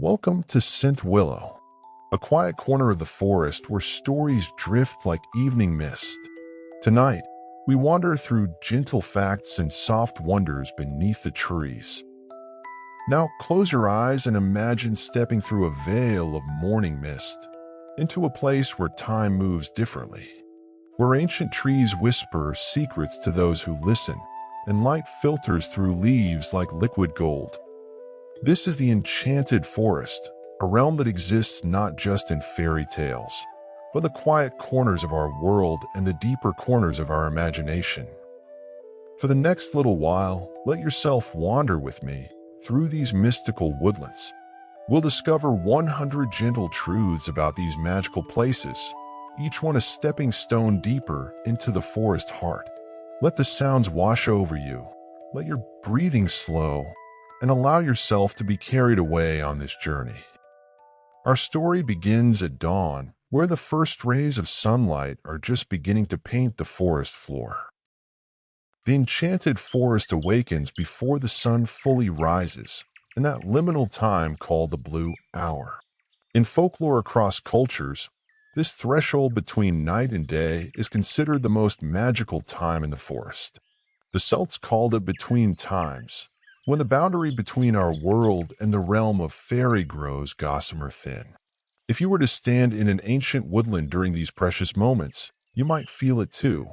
Welcome to Synth Willow, a quiet corner of the forest where stories drift like evening mist. Tonight, we wander through gentle facts and soft wonders beneath the trees. Now close your eyes and imagine stepping through a veil of morning mist into a place where time moves differently, where ancient trees whisper secrets to those who listen, and light filters through leaves like liquid gold. This is the Enchanted Forest, a realm that exists not just in fairy tales, but the quiet corners of our world and the deeper corners of our imagination. For the next little while, let yourself wander with me through these mystical woodlands. We'll discover 100 gentle truths about these magical places, each one a stepping stone deeper into the forest heart. Let the sounds wash over you. Let your breathing slow and allow yourself to be carried away on this journey. Our story begins at dawn, where the first rays of sunlight are just beginning to paint the forest floor. The enchanted forest awakens before the sun fully rises, in that liminal time called the blue hour. In folklore across cultures, this threshold between night and day is considered the most magical time in the forest. The Celts called it between times, when the boundary between our world and the realm of fairy grows gossamer thin. If you were to stand in an ancient woodland during these precious moments, you might feel it too.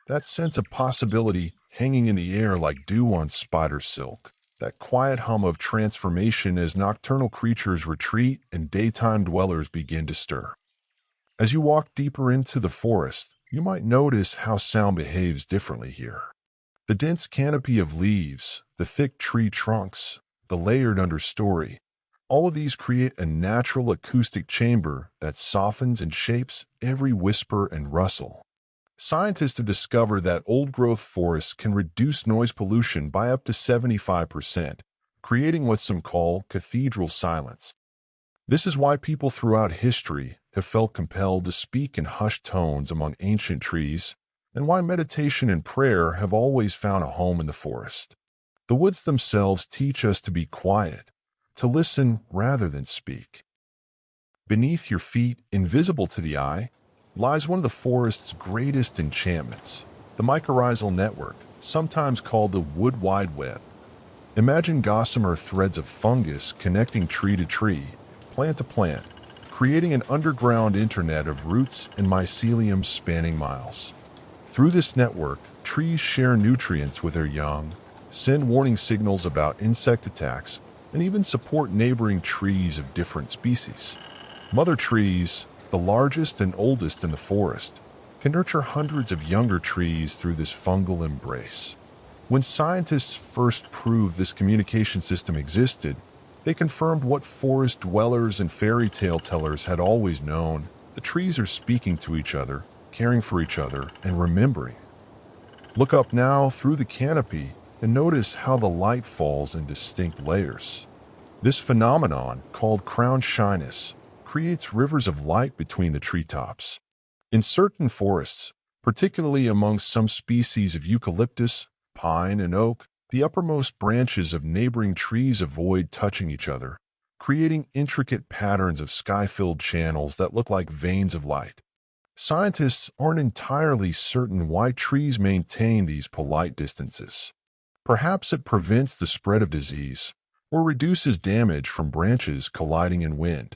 That sense of possibility hanging in the air like dew on spider silk. That quiet hum of transformation as nocturnal creatures retreat and daytime dwellers begin to stir. As you walk deeper into the forest, you might notice how sound behaves differently here. The dense canopy of leaves, the thick tree trunks, the layered understory, all of these create a natural acoustic chamber that softens and shapes every whisper and rustle. Scientists have discovered that old-growth forests can reduce noise pollution by up to 75%, creating what some call cathedral silence. This is why people throughout history have felt compelled to speak in hushed tones among ancient trees, and why meditation and prayer have always found a home in the forest. The woods themselves teach us to be quiet, to listen rather than speak. Beneath your feet, invisible to the eye, lies one of the forest's greatest enchantments, the mycorrhizal network, sometimes called the wood wide web. Imagine gossamer threads of fungus connecting tree to tree, plant to plant, creating an underground internet of roots and mycelium spanning miles. Through this network, trees share nutrients with their young, send warning signals about insect attacks, and even support neighboring trees of different species. Mother trees, the largest and oldest in the forest, can nurture hundreds of younger trees through this fungal embrace. When scientists first proved this communication system existed, they confirmed what forest dwellers and fairy tale tellers had always known. The trees are speaking to each other, caring for each other, and remembering. Look up now through the canopy and notice how the light falls in distinct layers. This phenomenon, called crown shyness, creates rivers of light between the treetops. In certain forests, particularly amongst some species of eucalyptus, pine, and oak, the uppermost branches of neighboring trees avoid touching each other, creating intricate patterns of sky-filled channels that look like veins of light. Scientists aren't entirely certain why trees maintain these polite distances. Perhaps it prevents the spread of disease, or reduces damage from branches colliding in wind.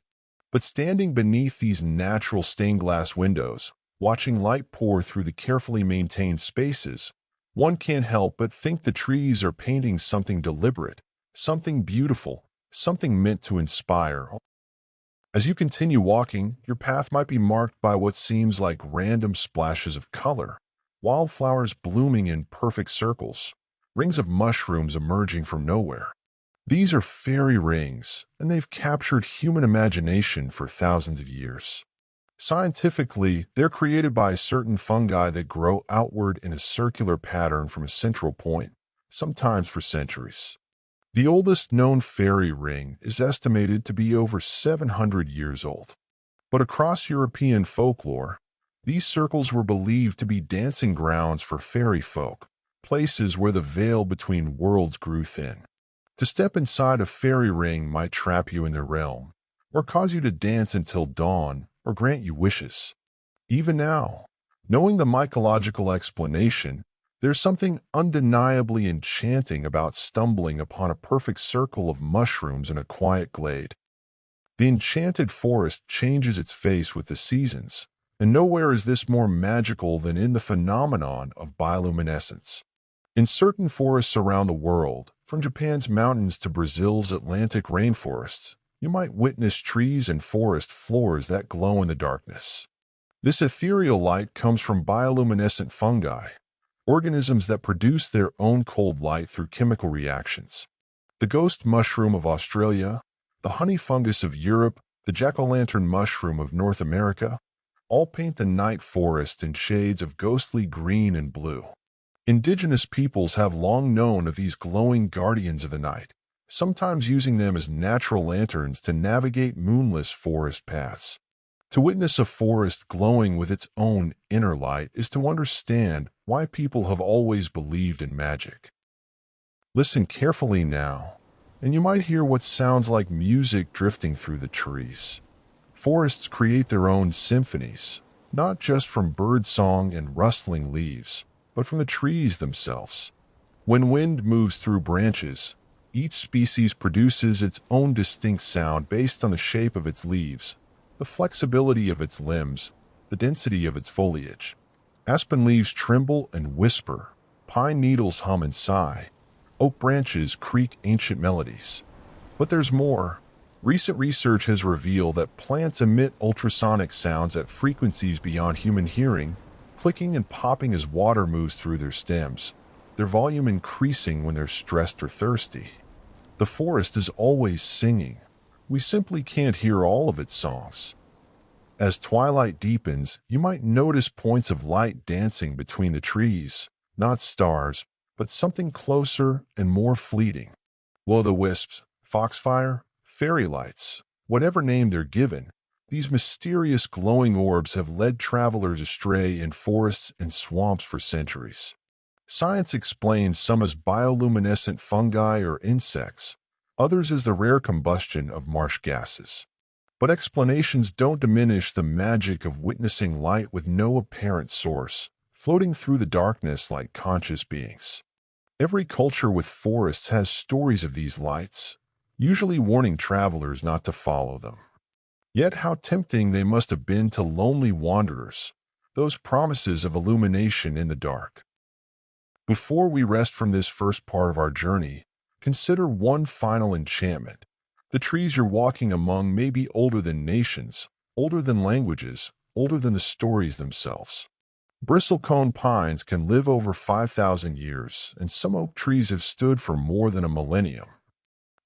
But standing beneath these natural stained glass windows, watching light pour through the carefully maintained spaces, one can't help but think the trees are painting something deliberate, something beautiful, something meant to inspire. As you continue walking, your path might be marked by what seems like random splashes of color, wildflowers blooming in perfect circles, rings of mushrooms emerging from nowhere. These are fairy rings, and they've captured human imagination for thousands of years. Scientifically, they're created by certain fungi that grow outward in a circular pattern from a central point, sometimes for centuries. The oldest known fairy ring is estimated to be over 700 years old. But across European folklore, these circles were believed to be dancing grounds for fairy folk, places where the veil between worlds grew thin. To step inside a fairy ring might trap you in their realm, or cause you to dance until dawn, or grant you wishes. Even now, knowing the mycological explanation, there's something undeniably enchanting about stumbling upon a perfect circle of mushrooms in a quiet glade. The enchanted forest changes its face with the seasons, and nowhere is this more magical than in the phenomenon of bioluminescence. In certain forests around the world, from Japan's mountains to Brazil's Atlantic rainforests, you might witness trees and forest floors that glow in the darkness. This ethereal light comes from bioluminescent fungi, organisms that produce their own cold light through chemical reactions. The ghost mushroom of Australia, the honey fungus of Europe, the jack-o'-lantern mushroom of North America, all paint the night forest in shades of ghostly green and blue. Indigenous peoples have long known of these glowing guardians of the night, sometimes using them as natural lanterns to navigate moonless forest paths. To witness a forest glowing with its own inner light is to understand why people have always believed in magic. Listen carefully now, and you might hear what sounds like music drifting through the trees. Forests create their own symphonies, not just from birdsong and rustling leaves, but from the trees themselves. When wind moves through branches, each species produces its own distinct sound based on the shape of its leaves, the flexibility of its limbs, the density of its foliage. Aspen leaves tremble and whisper, pine needles hum and sigh, oak branches creak ancient melodies. But there's more. Recent research has revealed that plants emit ultrasonic sounds at frequencies beyond human hearing, clicking and popping as water moves through their stems, their volume increasing when they're stressed or thirsty. The forest is always singing. We simply can't hear all of its songs. As twilight deepens, you might notice points of light dancing between the trees, not stars, but something closer and more fleeting. Will-o'-the-wisps, foxfire, fairy lights, whatever name they're given, these mysterious glowing orbs have led travelers astray in forests and swamps for centuries. Science explains some as bioluminescent fungi or insects, others as the rare combustion of marsh gases. But explanations don't diminish the magic of witnessing light with no apparent source, floating through the darkness like conscious beings. Every culture with forests has stories of these lights, usually warning travelers not to follow them. Yet how tempting they must have been to lonely wanderers, those promises of illumination in the dark. Before we rest from this first part of our journey, consider one final enchantment. The trees you're walking among may be older than nations, older than languages, older than the stories themselves. Bristlecone pines can live over 5,000 years, and some oak trees have stood for more than a millennium.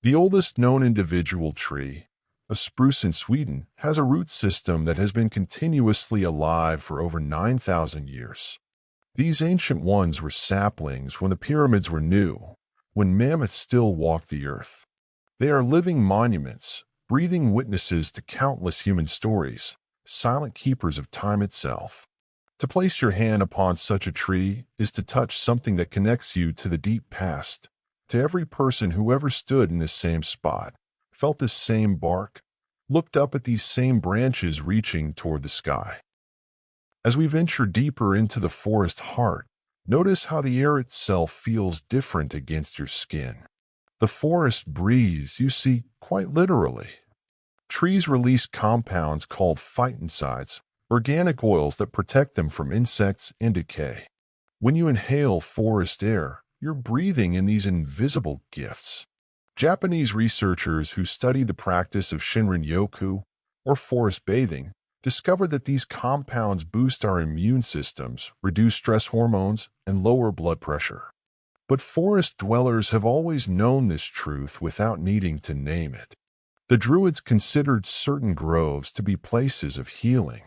The oldest known individual tree, a spruce in Sweden, has a root system that has been continuously alive for over 9,000 years. These ancient ones were saplings when the pyramids were new, when mammoths still walked the earth. They are living monuments, breathing witnesses to countless human stories, silent keepers of time itself. To place your hand upon such a tree is to touch something that connects you to the deep past, to every person who ever stood in this same spot, felt this same bark, looked up at these same branches reaching toward the sky. As we venture deeper into the forest heart, notice how the air itself feels different against your skin. The forest breathes, you see, quite literally. Trees release compounds called phytoncides, organic oils that protect them from insects and decay. When you inhale forest air, you're breathing in these invisible gifts. Japanese researchers who study the practice of Shinrin-yoku, or forest bathing, discovered that these compounds boost our immune systems, reduce stress hormones, and lower blood pressure. But forest dwellers have always known this truth without needing to name it. The Druids considered certain groves to be places of healing.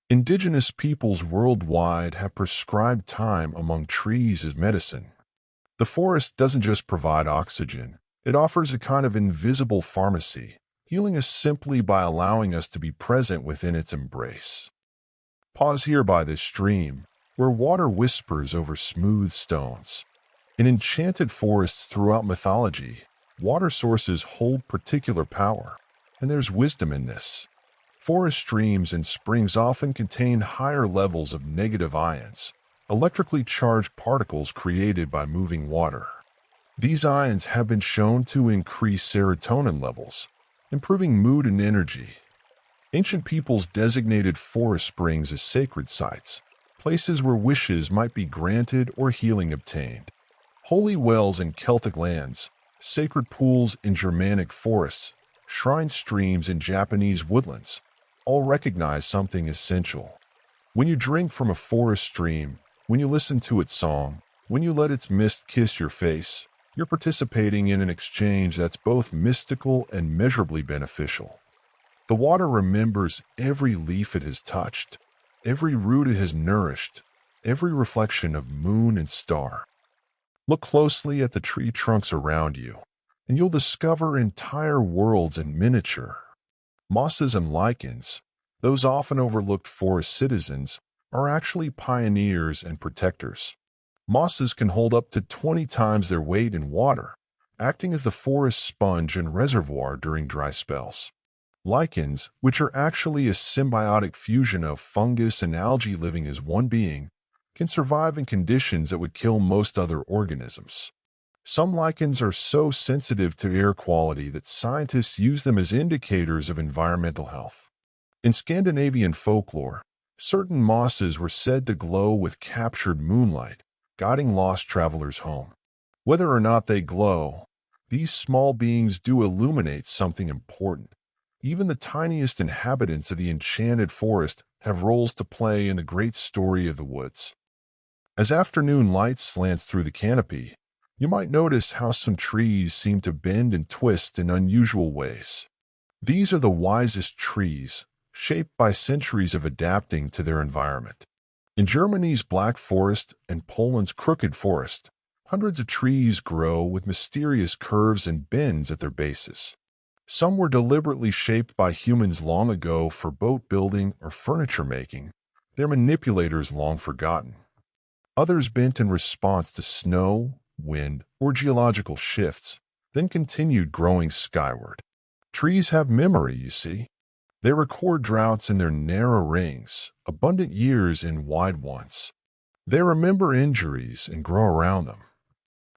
Indigenous peoples worldwide have prescribed time among trees as medicine. The forest doesn't just provide oxygen, it offers a kind of invisible pharmacy, healing us simply by allowing us to be present within its embrace. Pause here by this stream, where water whispers over smooth stones. In enchanted forests throughout mythology, Water sources hold particular power, and there's wisdom in this. Forest streams and springs often contain higher levels of negative ions, electrically charged particles created by moving water. These ions have been shown to increase serotonin levels, improving mood and energy. Ancient peoples designated forest springs as sacred sites, places where wishes might be granted or healing obtained. Holy wells in Celtic lands, sacred pools in Germanic forests, shrine streams in Japanese woodlands, all recognize something essential. When you drink from a forest stream, when you listen to its song, when you let its mist kiss your face, you're participating in an exchange that's both mystical and measurably beneficial. The water remembers every leaf it has touched, every root it has nourished, every reflection of moon and star. Look closely at the tree trunks around you, and you'll discover entire worlds in miniature. Mosses and lichens, those often overlooked forest citizens, are actually pioneers and protectors. Mosses can hold up to 20 times their weight in water, acting as the forest sponge and reservoir during dry spells. Lichens, which are actually a symbiotic fusion of fungus and algae living as one being, can survive in conditions that would kill most other organisms. Some lichens are so sensitive to air quality that scientists use them as indicators of environmental health. In Scandinavian folklore, certain mosses were said to glow with captured moonlight, guiding lost travelers home. Whether or not they glow, these small beings do illuminate something important. Even the tiniest inhabitants of the Enchanted Forest have roles to play in the great story of the woods. As afternoon light slants through the canopy, you might notice how some trees seem to bend and twist in unusual ways. These are the wisest trees, shaped by centuries of adapting to their environment. In Germany's Black Forest and Poland's Crooked Forest, hundreds of trees grow with mysterious curves and bends at their bases. Some were deliberately shaped by humans long ago for boat building or furniture making, their manipulators long forgotten. Others bent in response to snow, wind, or geological shifts, then continued growing skyward. Trees have memory, you see. They record droughts in their narrow rings, abundant years in wide ones. They remember injuries and grow around them.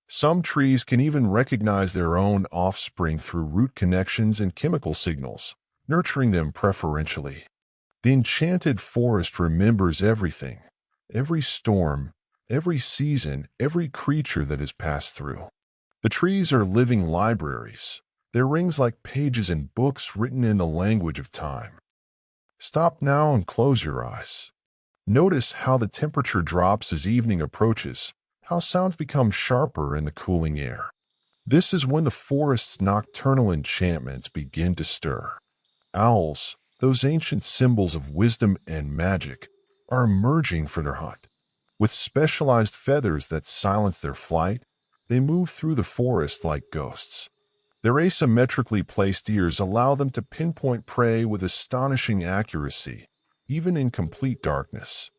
Some trees can even recognize their own offspring through root connections and chemical signals, nurturing them preferentially. The Enchanted Forest remembers everything, every storm, every season, every creature that has passed through. The trees are living libraries, their rings like pages in books written in the language of time. Stop now and close your eyes. Notice how the temperature drops as evening approaches, how sounds become sharper in the cooling air. This is when the forest's nocturnal enchantments begin to stir. Owls, those ancient symbols of wisdom and magic, are emerging for their hunt. With specialized feathers that silence their flight, they move through the forest like ghosts. Their asymmetrically placed ears allow them to pinpoint prey with astonishing accuracy, even in complete darkness.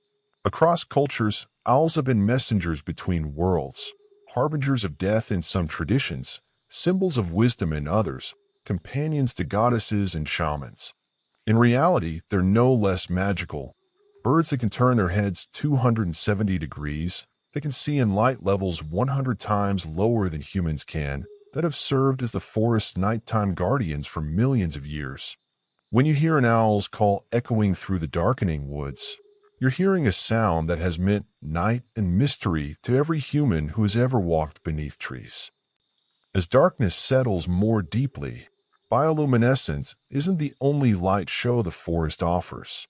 Across cultures, owls have been messengers between worlds, harbingers of death in some traditions, symbols of wisdom in others, companions to goddesses and shamans. In reality, they're no less magical. Birds that can turn their heads 270 degrees, that can see in light levels 100 times lower than humans can, that have served as the forest's nighttime guardians for millions of years. When you hear an owl's call echoing through the darkening woods, you're hearing a sound that has meant night and mystery to every human who has ever walked beneath trees. As darkness settles more deeply, bioluminescence isn't the only light show the forest offers.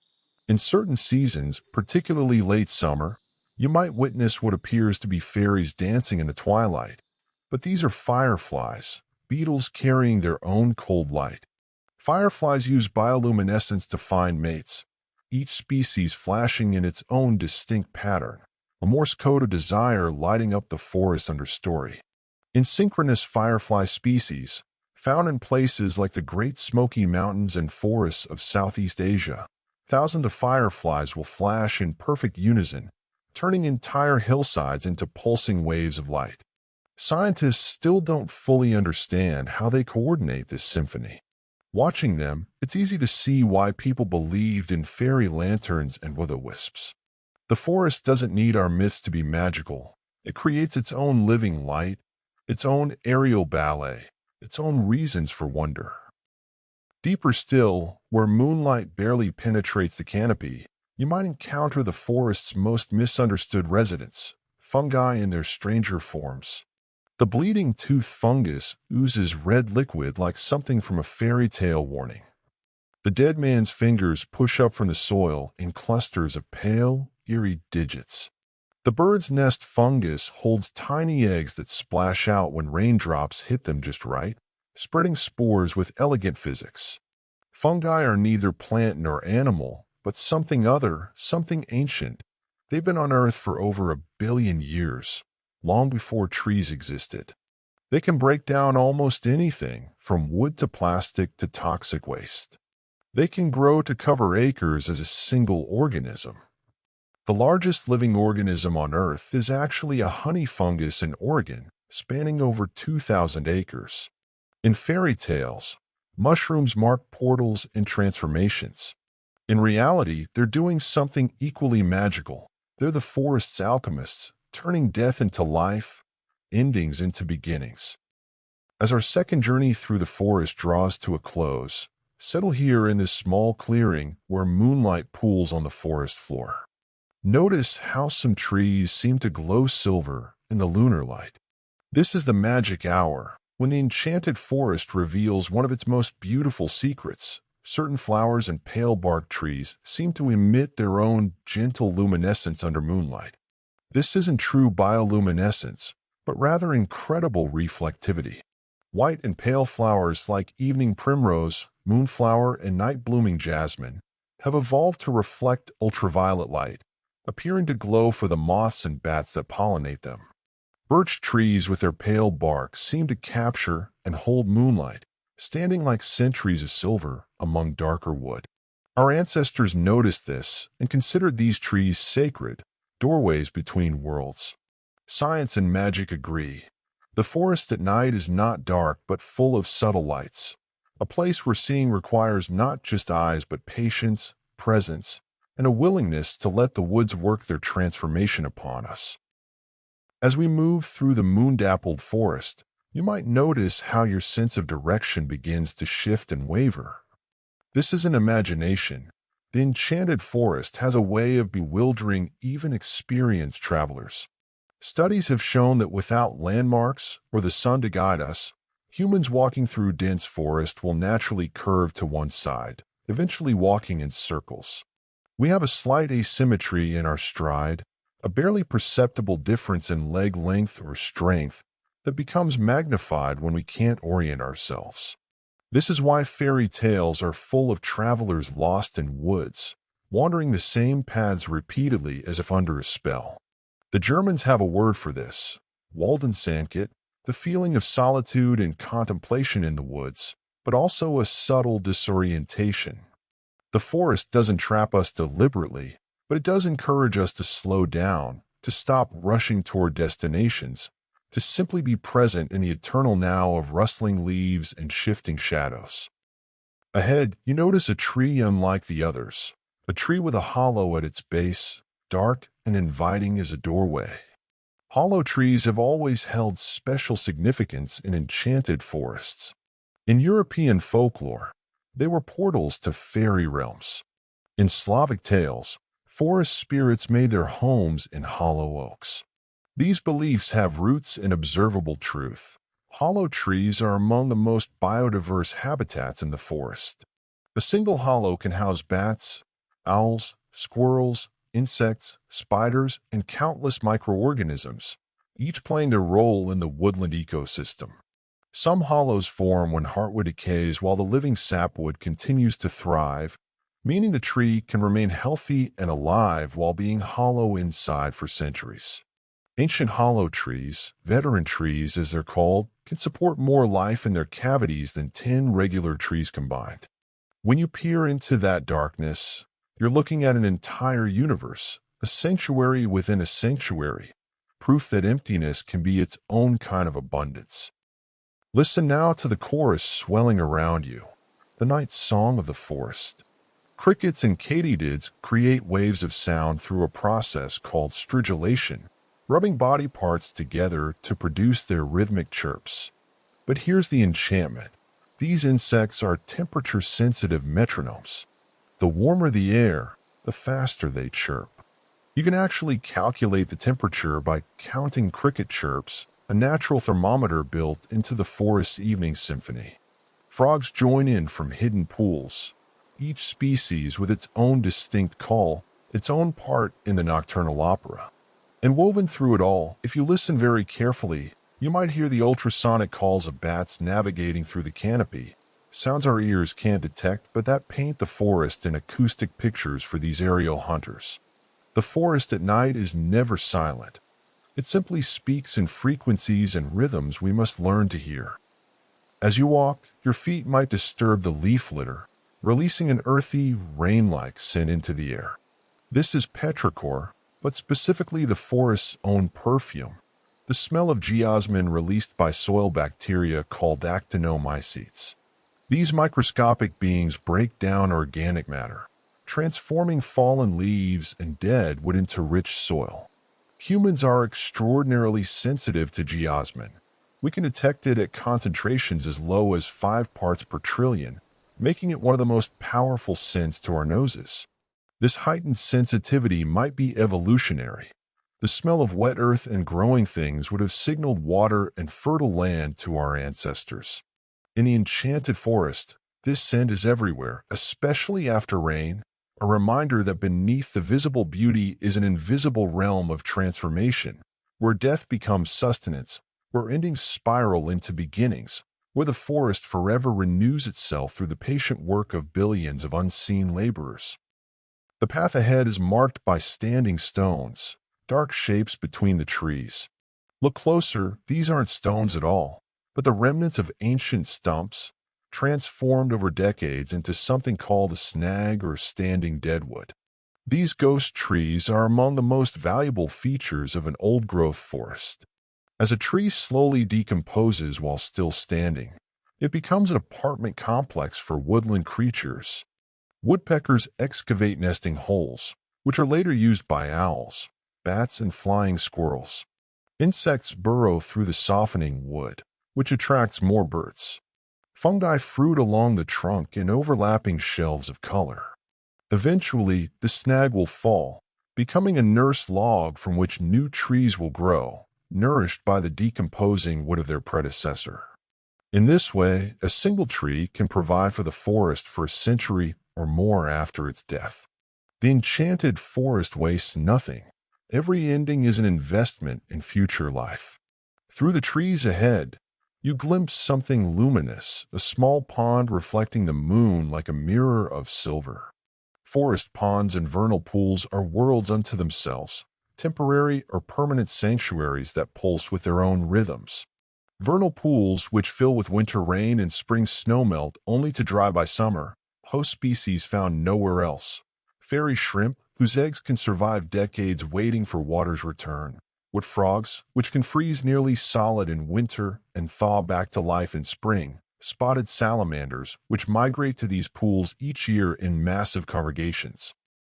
In certain seasons, particularly late summer, you might witness what appears to be fairies dancing in the twilight. But these are fireflies, beetles carrying their own cold light. Fireflies use bioluminescence to find mates, each species flashing in its own distinct pattern, a Morse code of desire lighting up the forest understory. In synchronous firefly species, found in places like the Great Smoky Mountains and forests of Southeast Asia, thousands of fireflies will flash in perfect unison, turning entire hillsides into pulsing waves of light. Scientists still don't fully understand how they coordinate this symphony. Watching them, it's easy to see why people believed in fairy lanterns and will-o-wisps. The forest doesn't need our myths to be magical. It creates its own living light, its own aerial ballet, its own reasons for wonder. Deeper still, where moonlight barely penetrates the canopy, you might encounter the forest's most misunderstood residents, fungi in their stranger forms. The bleeding tooth fungus oozes red liquid like something from a fairy tale warning. The dead man's fingers push up from the soil in clusters of pale, eerie digits. The bird's nest fungus holds tiny eggs that splash out when raindrops hit them just right, spreading spores with elegant physics. Fungi are neither plant nor animal, but something other, something ancient. They've been on Earth for over 1 billion years, long before trees existed. They can break down almost anything, from wood to plastic to toxic waste. They can grow to cover acres as a single organism. The largest living organism on Earth is actually a honey fungus in Oregon, spanning over 2,000 acres. In fairy tales, mushrooms mark portals and transformations. In reality, they're doing something equally magical. They're the forest's alchemists, turning death into life, endings into beginnings. As our second journey through the forest draws to a close, settle here in this small clearing where moonlight pools on the forest floor. Notice how some trees seem to glow silver in the lunar light. This is the magic hour, when the Enchanted Forest reveals one of its most beautiful secrets. Certain flowers and pale bark trees seem to emit their own gentle luminescence under moonlight. This isn't true bioluminescence, but rather incredible reflectivity. White and pale flowers like evening primrose, moonflower, and night-blooming jasmine have evolved to reflect ultraviolet light, appearing to glow for the moths and bats that pollinate them. Birch trees with their pale bark seem to capture and hold moonlight, standing like sentries of silver among darker wood. Our ancestors noticed this and considered these trees sacred, doorways between worlds. Science and magic agree. The forest at night is not dark but full of subtle lights, a place where seeing requires not just eyes but patience, presence, and a willingness to let the woods work their transformation upon us. As we move through the moon-dappled forest, you might notice how your sense of direction begins to shift and waver. This isn't imagination. The Enchanted Forest has a way of bewildering even experienced travelers. Studies have shown that without landmarks or the sun to guide us, humans walking through dense forest will naturally curve to one side, eventually walking in circles. We have a slight asymmetry in our stride, a barely perceptible difference in leg length or strength that becomes magnified when we can't orient ourselves. This is why fairy tales are full of travelers lost in woods, wandering the same paths repeatedly as if under a spell. The Germans have a word for this, Waldensankeit, the feeling of solitude and contemplation in the woods, but also a subtle disorientation. The forest doesn't trap us deliberately, but it does encourage us to slow down, to stop rushing toward destinations, to simply be present in the eternal now of rustling leaves and shifting shadows. Ahead, you notice a tree unlike the others, a tree with a hollow at its base, dark and inviting as a doorway. Hollow trees have always held special significance in enchanted forests. In European folklore, they were portals to fairy realms. In Slavic tales, forest spirits made their homes in hollow oaks. These beliefs have roots in observable truth. Hollow trees are among the most biodiverse habitats in the forest. A single hollow can house bats, owls, squirrels, insects, spiders, and countless microorganisms, each playing their role in the woodland ecosystem. Some hollows form when heartwood decays while the living sapwood continues to thrive, meaning the tree can remain healthy and alive while being hollow inside for centuries. Ancient hollow trees, veteran trees as they're called, can support more life in their cavities than 10 regular trees combined. When you peer into that darkness, you're looking at an entire universe, a sanctuary within a sanctuary, proof that emptiness can be its own kind of abundance. Listen now to the chorus swelling around you, the night song of the forest. Crickets and katydids create waves of sound through a process called stridulation, rubbing body parts together to produce their rhythmic chirps. But here's the enchantment. These insects are temperature-sensitive metronomes. The warmer the air, the faster they chirp. You can actually calculate the temperature by counting cricket chirps, a natural thermometer built into the forest's evening symphony. Frogs join in from hidden pools, each species with its own distinct call, its own part in the nocturnal opera. And woven through it all, if you listen very carefully, you might hear the ultrasonic calls of bats navigating through the canopy, sounds our ears can't detect but that paint the forest in acoustic pictures for these aerial hunters. The forest at night is never silent. It simply speaks in frequencies and rhythms we must learn to hear. As you walk, your feet might disturb the leaf litter, releasing an earthy, rain-like scent into the air. This is petrichor, but specifically the forest's own perfume, the smell of geosmin released by soil bacteria called actinomycetes. These microscopic beings break down organic matter, transforming fallen leaves and dead wood into rich soil. Humans are extraordinarily sensitive to geosmin. We can detect it at concentrations as low as 5 parts per trillion, making it one of the most powerful scents to our noses. This heightened sensitivity might be evolutionary. The smell of wet earth and growing things would have signaled water and fertile land to our ancestors. In the Enchanted Forest, this scent is everywhere, especially after rain, a reminder that beneath the visible beauty is an invisible realm of transformation, where death becomes sustenance, where endings spiral into beginnings, where the forest forever renews itself through the patient work of billions of unseen laborers. The path ahead is marked by standing stones, dark shapes between the trees. Look closer, these aren't stones at all, but the remnants of ancient stumps, transformed over decades into something called a snag or standing deadwood. These ghost trees are among the most valuable features of an old-growth forest. As a tree slowly decomposes while still standing, it becomes an apartment complex for woodland creatures. Woodpeckers excavate nesting holes, which are later used by owls, bats, and flying squirrels. Insects burrow through the softening wood, which attracts more birds. Fungi fruit along the trunk in overlapping shelves of color. Eventually, the snag will fall, becoming a nurse log from which new trees will grow, nourished by the decomposing wood of their predecessor. In this way, a single tree can provide for the forest for a century or more after its death. The Enchanted Forest wastes nothing. Every ending is an investment in future life. Through the trees ahead, you glimpse something luminous, a small pond reflecting the moon like a mirror of silver. Forest ponds and vernal pools are worlds unto themselves, temporary or permanent sanctuaries that pulse with their own rhythms. Vernal pools, which fill with winter rain and spring snowmelt only to dry by summer, host species found nowhere else. Fairy shrimp, whose eggs can survive decades waiting for water's return. Wood frogs, which can freeze nearly solid in winter and thaw back to life in spring. Spotted salamanders, which migrate to these pools each year in massive congregations.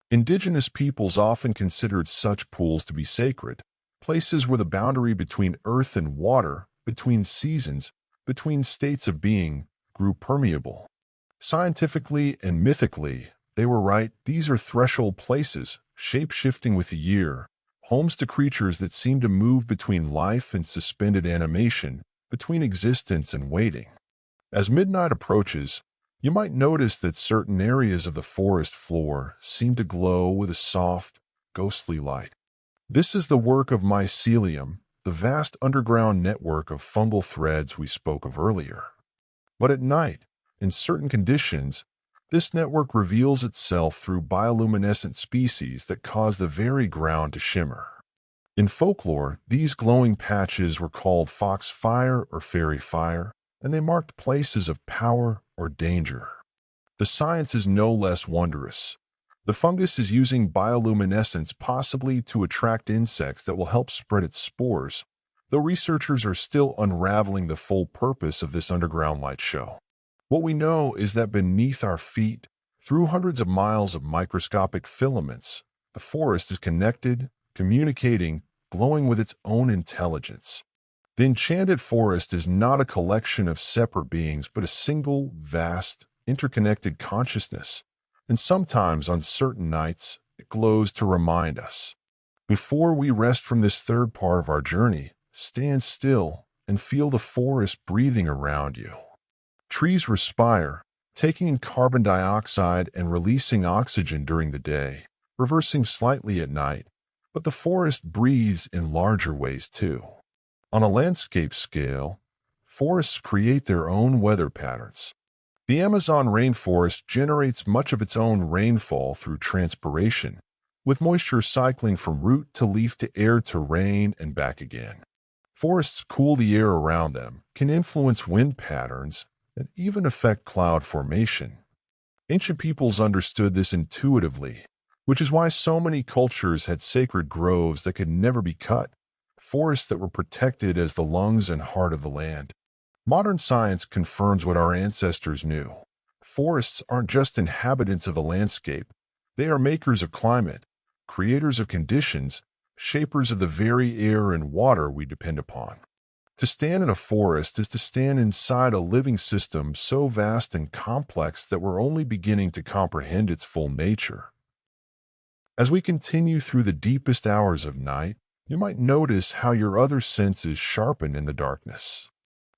Indigenous peoples often considered such pools to be sacred, places where the boundary between earth and water, between seasons, between states of being, grew permeable. Scientifically and mythically, they were right. These are threshold places, shape-shifting with the year, homes to creatures that seem to move between life and suspended animation, between existence and waiting. As midnight approaches, you might notice that certain areas of the forest floor seem to glow with a soft, ghostly light. This is the work of mycelium, the vast underground network of fungal threads we spoke of earlier. But at night, in certain conditions, this network reveals itself through bioluminescent species that cause the very ground to shimmer. In folklore, these glowing patches were called foxfire or fairy fire, and they marked places of power or danger. The science is no less wondrous. The fungus is using bioluminescence possibly to attract insects that will help spread its spores, though researchers are still unraveling the full purpose of this underground light show. What we know is that beneath our feet, through hundreds of miles of microscopic filaments, the forest is connected, communicating, glowing with its own intelligence. The Enchanted Forest is not a collection of separate beings, but a single, vast, interconnected consciousness, and sometimes on certain nights, it glows to remind us. Before we rest from this third part of our journey, stand still and feel the forest breathing around you. Trees respire, taking in carbon dioxide and releasing oxygen during the day, reversing slightly at night, but the forest breathes in larger ways too. On a landscape scale, forests create their own weather patterns. The Amazon rainforest generates much of its own rainfall through transpiration, with moisture cycling from root to leaf to air to rain and back again. Forests cool the air around them, can influence wind patterns, and even affect cloud formation. Ancient peoples understood this intuitively, which is why so many cultures had sacred groves that could never be cut, forests that were protected as the lungs and heart of the land. Modern science confirms what our ancestors knew. Forests aren't just inhabitants of the landscape. They are makers of climate, creators of conditions, shapers of the very air and water we depend upon. To stand in a forest is to stand inside a living system so vast and complex that we're only beginning to comprehend its full nature. As we continue through the deepest hours of night, you might notice how your other senses sharpen in the darkness.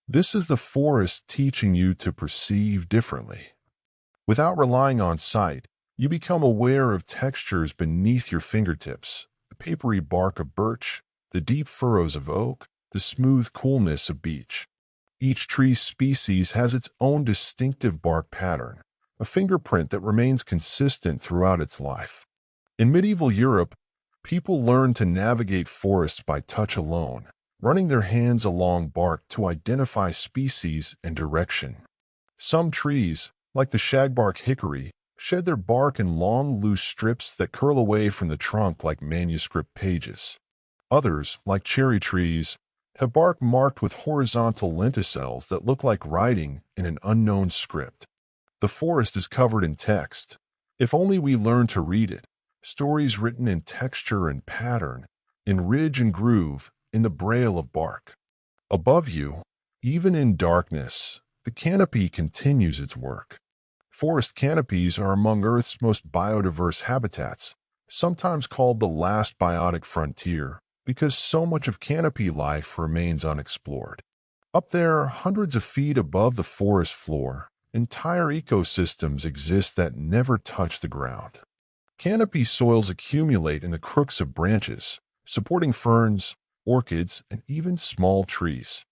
This is the forest teaching you to perceive differently. Without relying on sight, you become aware of textures beneath your fingertips, the papery bark of birch, the deep furrows of oak, the smooth coolness of beech. Each tree species has its own distinctive bark pattern, a fingerprint that remains consistent throughout its life. In medieval Europe, people learned to navigate forests by touch alone, running their hands along bark to identify species and direction. Some trees, like the shagbark hickory, shed their bark in long, loose strips that curl away from the trunk like manuscript pages. Others, like cherry trees, have bark marked with horizontal lenticels that look like writing in an unknown script. The forest is covered in text. If only we learn to read it, stories written in texture and pattern, in ridge and groove, in the braille of bark. Above you, even in darkness, the canopy continues its work. Forest canopies are among Earth's most biodiverse habitats, sometimes called the last biotic frontier, because so much of canopy life remains unexplored. Up there, hundreds of feet above the forest floor, entire ecosystems exist that never touch the ground. Canopy soils accumulate in the crooks of branches, supporting ferns, orchids, and even small trees.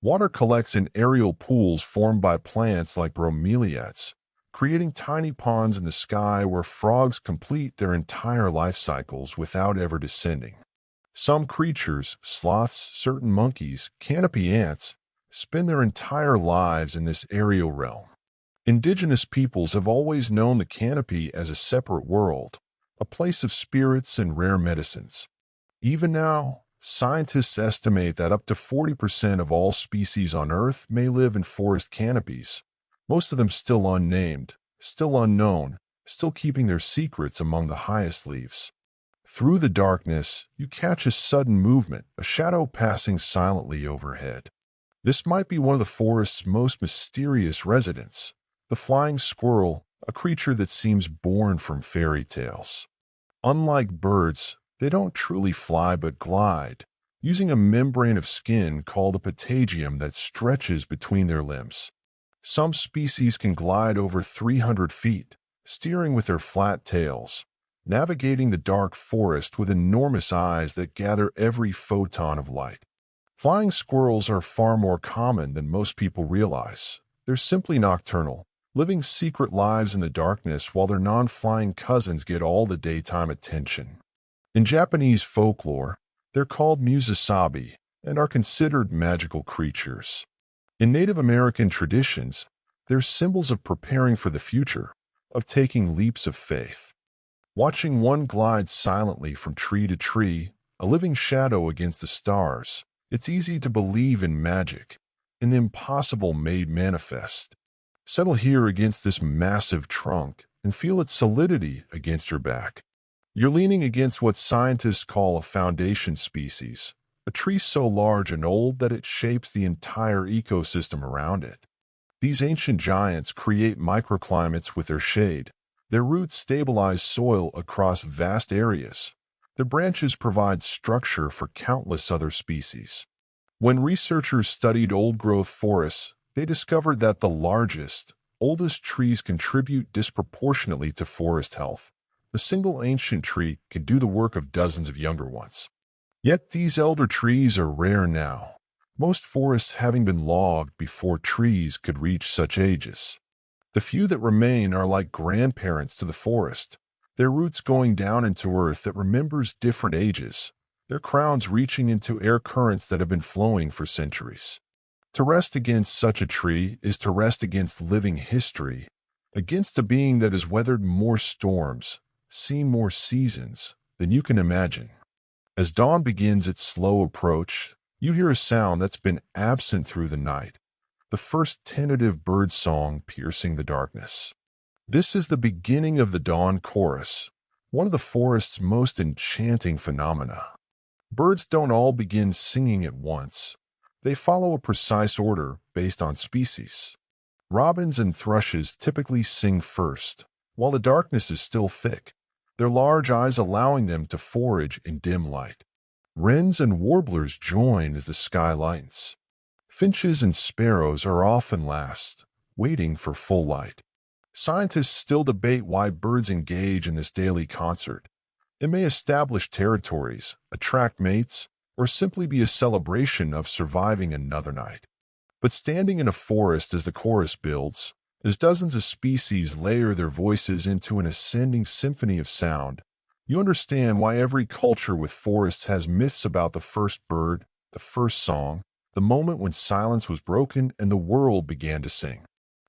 Water collects in aerial pools formed by plants like bromeliads, creating tiny ponds in the sky where frogs complete their entire life cycles without ever descending. Some creatures, sloths, certain monkeys, canopy ants, spend their entire lives in this aerial realm. Indigenous peoples have always known the canopy as a separate world, a place of spirits and rare medicines. Even now, scientists estimate that up to 40% of all species on Earth may live in forest canopies, most of them still unnamed, still unknown, still keeping their secrets among the highest leaves. Through the darkness, you catch a sudden movement, a shadow passing silently overhead. This might be one of the forest's most mysterious residents, the flying squirrel, a creature that seems born from fairy tales. Unlike birds, they don't truly fly but glide, using a membrane of skin called a patagium that stretches between their limbs. Some species can glide over 300 feet, steering with their flat tails, navigating the dark forest with enormous eyes that gather every photon of light. Flying squirrels are far more common than most people realize. They're simply nocturnal, living secret lives in the darkness while their non-flying cousins get all the daytime attention. In Japanese folklore, they're called musasabi and are considered magical creatures. In Native American traditions, they're symbols of preparing for the future, of taking leaps of faith. Watching one glide silently from tree to tree, a living shadow against the stars, it's easy to believe in magic, in the impossible made manifest. Settle here against this massive trunk and feel its solidity against your back. You're leaning against what scientists call a foundation species, a tree so large and old that it shapes the entire ecosystem around it. These ancient giants create microclimates with their shade. Their roots stabilize soil across vast areas. Their branches provide structure for countless other species. When researchers studied old-growth forests, they discovered that the largest, oldest trees contribute disproportionately to forest health. A single ancient tree can do the work of dozens of younger ones. Yet these elder trees are rare now, most forests having been logged before trees could reach such ages. The few that remain are like grandparents to the forest, their roots going down into earth that remembers different ages, their crowns reaching into air currents that have been flowing for centuries. To rest against such a tree is to rest against living history, against a being that has weathered more storms, seen more seasons than you can imagine. As dawn begins its slow approach, you hear a sound that's been absent through the night, the first tentative bird song piercing the darkness. This is the beginning of the dawn chorus, one of the forest's most enchanting phenomena. Birds don't all begin singing at once. They follow a precise order based on species. Robins and thrushes typically sing first, while the darkness is still thick, their large eyes allowing them to forage in dim light. Wrens and warblers join as the sky lightens. Finches and sparrows are often last, waiting for full light. Scientists still debate why birds engage in this daily concert. It may establish territories, attract mates, or simply be a celebration of surviving another night. But standing in a forest as the chorus builds, as dozens of species layer their voices into an ascending symphony of sound, you understand why every culture with forests has myths about the first bird, the first song, the moment when silence was broken and the world began to sing.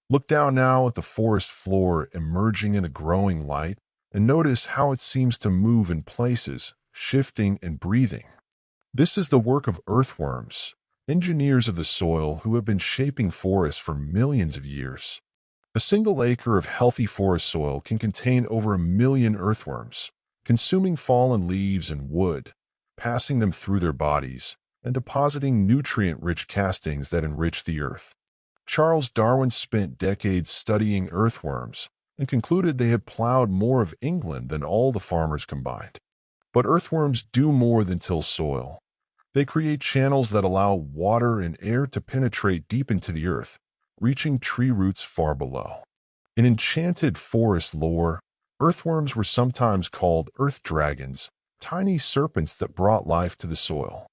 Look down now at the forest floor emerging in a growing light, and notice how it seems to move in places, shifting and breathing. This is the work of earthworms, engineers of the soil who have been shaping forests for millions of years. A single acre of healthy forest soil can contain over 1 million earthworms, consuming fallen leaves and wood, passing them through their bodies, and depositing nutrient-rich castings that enrich the earth. Charles Darwin spent decades studying earthworms and concluded they had plowed more of England than all the farmers combined. But earthworms do more than till soil. They create channels that allow water and air to penetrate deep into the earth, reaching tree roots far below. In Enchanted Forest lore, earthworms were sometimes called earth dragons, tiny serpents that brought life to the soil.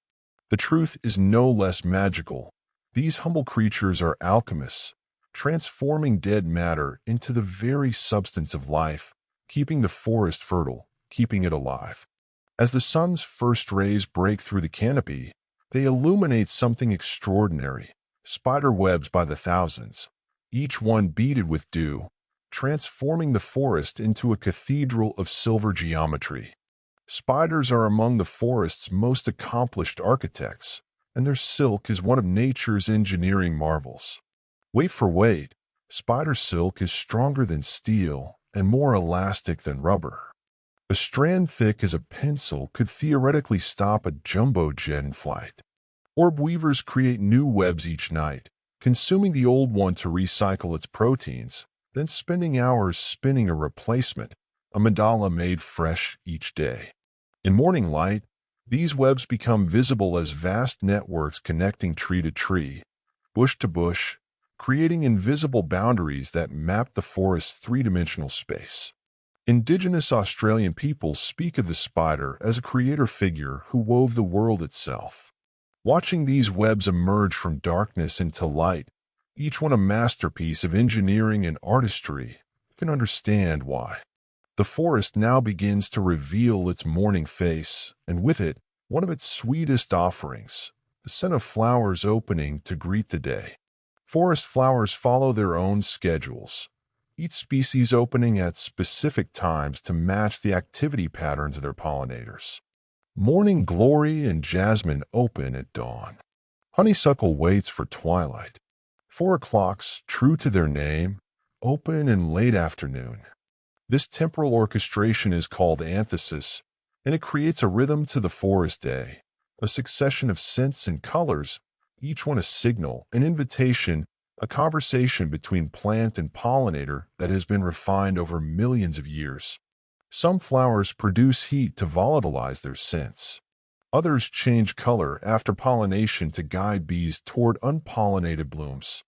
The truth is no less magical. These humble creatures are alchemists, transforming dead matter into the very substance of life, keeping the forest fertile, keeping it alive. As the sun's first rays break through the canopy, they illuminate something extraordinary. Spider webs by the thousands, each one beaded with dew, transforming the forest into a cathedral of silver geometry. Spiders are among the forest's most accomplished architects, and their silk is one of nature's engineering marvels. Weight for weight, spider silk is stronger than steel and more elastic than rubber. A strand thick as a pencil could theoretically stop a jumbo jet in flight. Orb weavers create new webs each night, consuming the old one to recycle its proteins, then spending hours spinning a replacement, a mandala made fresh each day. In morning light, these webs become visible as vast networks connecting tree to tree, bush to bush, creating invisible boundaries that map the forest's three-dimensional space. Indigenous Australian peoples speak of the spider as a creator figure who wove the world itself. Watching these webs emerge from darkness into light, each one a masterpiece of engineering and artistry, you can understand why. The forest now begins to reveal its morning face, and with it, one of its sweetest offerings, the scent of flowers opening to greet the day. Forest flowers follow their own schedules. each species opening at specific times to match the activity patterns of their pollinators. Morning glory and jasmine open at dawn. Honeysuckle waits for twilight. 4 o'clocks, true to their name, open in late afternoon. This temporal orchestration is called anthesis, and it creates a rhythm to the forest day, a succession of scents and colors, each one a signal, an invitation, a conversation between plant and pollinator that has been refined over millions of years. Some flowers produce heat to volatilize their scents. Others change color after pollination to guide bees toward unpollinated blooms.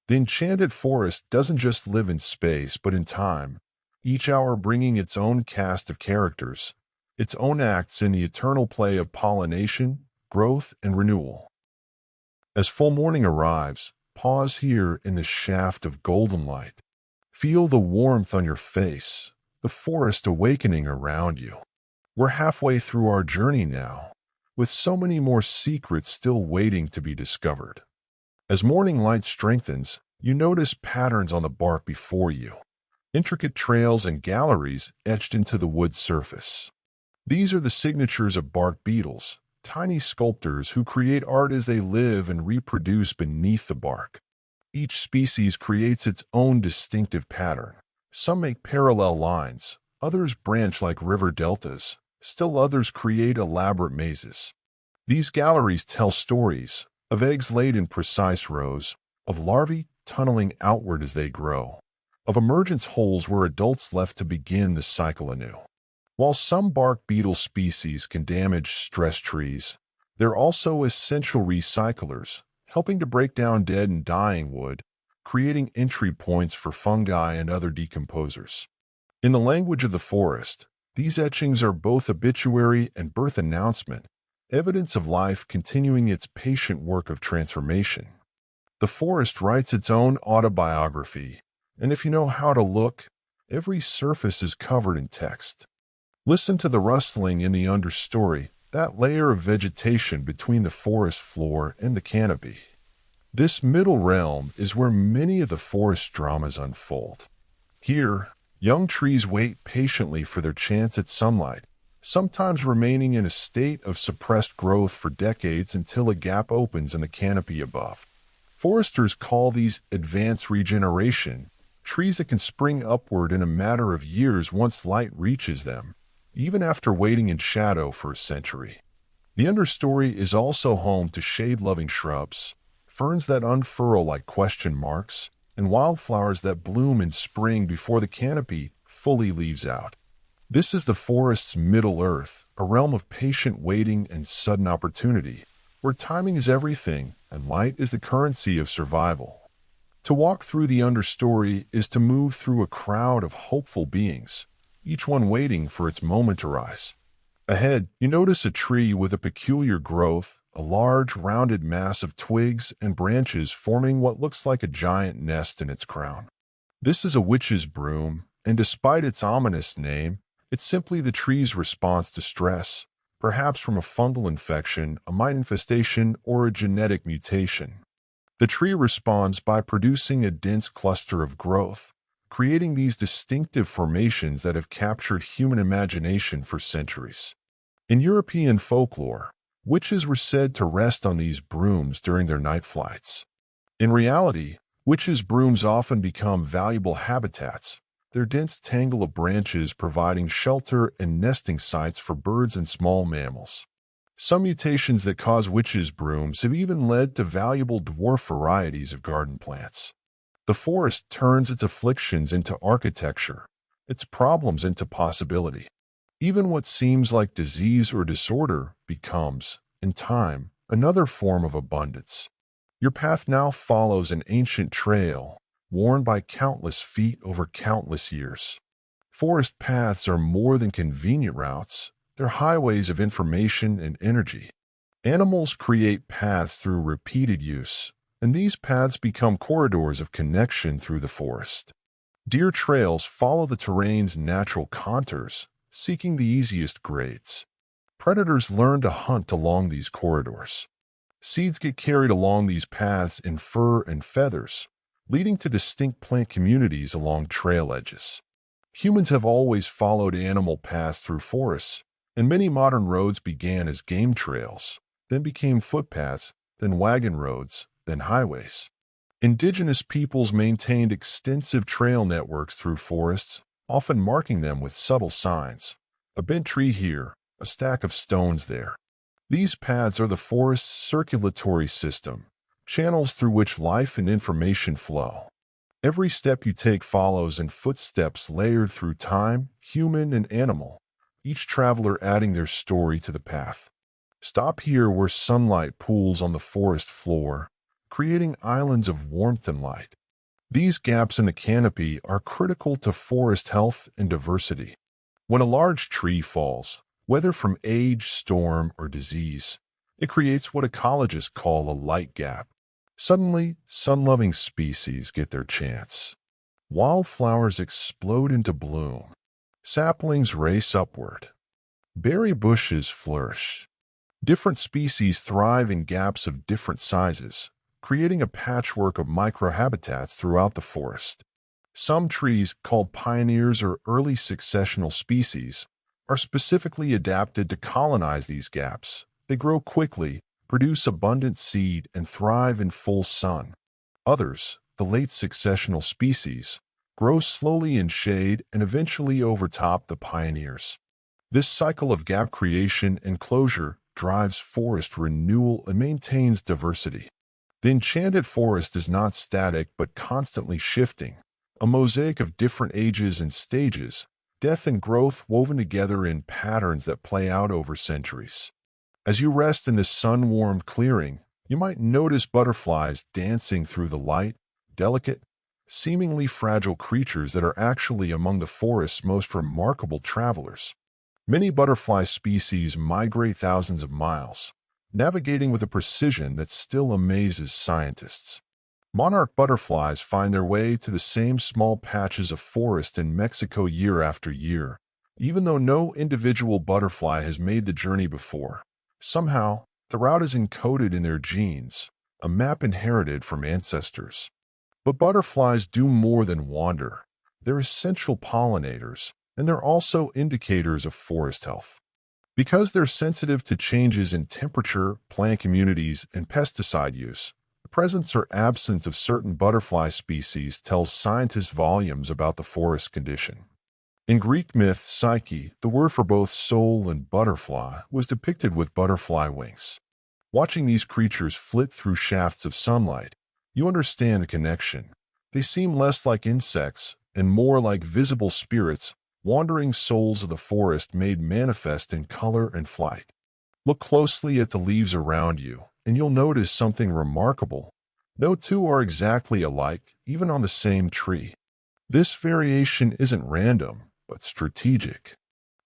The enchanted forest doesn't just live in space, but in time, each hour bringing its own cast of characters, its own acts in the eternal play of pollination, growth, and renewal. As full morning arrives, pause here in the shaft of golden light. Feel the warmth on your face, the forest awakening around you. We're halfway through our journey now, with so many more secrets still waiting to be discovered. As morning light strengthens, you notice patterns on the bark before you, intricate trails and galleries etched into the wood surface. These are the signatures of bark beetles, tiny sculptors who create art as they live and reproduce beneath the bark. Each species creates its own distinctive pattern. Some make parallel lines, others branch like river deltas, still others create elaborate mazes. These galleries tell stories of eggs laid in precise rows, of larvae tunneling outward as they grow, of emergence holes where adults left to begin the cycle anew. While some bark beetle species can damage stressed trees, they're also essential recyclers, helping to break down dead and dying wood, creating entry points for fungi and other decomposers. In the language of the forest, these etchings are both obituary and birth announcement, evidence of life continuing its patient work of transformation. The forest writes its own autobiography, and if you know how to look, every surface is covered in text. Listen to the rustling in the understory, that layer of vegetation between the forest floor and the canopy. This middle realm is where many of the forest dramas unfold. Here, young trees wait patiently for their chance at sunlight, sometimes remaining in a state of suppressed growth for decades until a gap opens in the canopy above. Foresters call these advanced regeneration, trees that can spring upward in a matter of years once light reaches them, even after waiting in shadow for a century. The understory is also home to shade-loving shrubs, ferns that unfurl like question marks, and wildflowers that bloom in spring before the canopy fully leaves out. This is the forest's middle earth, a realm of patient waiting and sudden opportunity, where timing is everything and light is the currency of survival. To walk through the understory is to move through a crowd of hopeful beings, each one waiting for its moment to rise. Ahead, you notice a tree with a peculiar growth, a large, rounded mass of twigs and branches forming what looks like a giant nest in its crown. This is a witch's broom, and despite its ominous name, it's simply the tree's response to stress, perhaps from a fungal infection, a mite infestation, or a genetic mutation. The tree responds by producing a dense cluster of growth, creating these distinctive formations that have captured human imagination for centuries. In European folklore, witches were said to rest on these brooms during their night flights. In reality, witches' brooms often become valuable habitats, their dense tangle of branches providing shelter and nesting sites for birds and small mammals. Some mutations that cause witches' brooms have even led to valuable dwarf varieties of garden plants. The forest turns its afflictions into architecture, its problems into possibility. Even what seems like disease or disorder becomes, in time, another form of abundance. Your path now follows an ancient trail, worn by countless feet over countless years. Forest paths are more than convenient routes, they're highways of information and energy. Animals create paths through repeated use, and these paths become corridors of connection through the forest. Deer trails follow the terrain's natural contours, seeking the easiest grades. Predators learn to hunt along these corridors. Seeds get carried along these paths in fur and feathers, leading to distinct plant communities along trail edges. Humans have always followed animal paths through forests, and many modern roads began as game trails, then became footpaths, then wagon roads, then highways. Indigenous peoples maintained extensive trail networks through forests, often marking them with subtle signs. A bent tree here, a stack of stones there. These paths are the forest's circulatory system, channels through which life and information flow. Every step you take follows in footsteps layered through time, human and animal, each traveler adding their story to the path. Stop here where sunlight pools on the forest floor, creating islands of warmth and light. These gaps in the canopy are critical to forest health and diversity. When a large tree falls, whether from age, storm, or disease, it creates what ecologists call a light gap. Suddenly, sun-loving species get their chance. Wildflowers explode into bloom. Saplings race upward. Berry bushes flourish. Different species thrive in gaps of different sizes, creating a patchwork of microhabitats throughout the forest. Some trees, called pioneers or early successional species, are specifically adapted to colonize these gaps. They grow quickly, produce abundant seed, and thrive in full sun. Others, the late successional species, grow slowly in shade and eventually overtop the pioneers. This cycle of gap creation and closure drives forest renewal and maintains diversity. The Enchanted Forest is not static but constantly shifting, a mosaic of different ages and stages, death and growth woven together in patterns that play out over centuries. As you rest in this sun-warmed clearing, you might notice butterflies dancing through the light, delicate, seemingly fragile creatures that are actually among the forest's most remarkable travelers. Many butterfly species migrate thousands of miles, navigating with a precision that still amazes scientists. Monarch butterflies find their way to the same small patches of forest in Mexico year after year, even though no individual butterfly has made the journey before. Somehow, the route is encoded in their genes, a map inherited from ancestors. But butterflies do more than wander. They're essential pollinators, and they're also indicators of forest health. Because they're sensitive to changes in temperature, plant communities, and pesticide use, the presence or absence of certain butterfly species tells scientists volumes about the forest condition. In Greek myth, Psyche, the word for both soul and butterfly, was depicted with butterfly wings. Watching these creatures flit through shafts of sunlight, you understand the connection. They seem less like insects and more like visible spirits, wandering souls of the forest made manifest in color and flight. Look closely at the leaves around you, and you'll notice something remarkable. No two are exactly alike, even on the same tree. This variation isn't random, but strategic.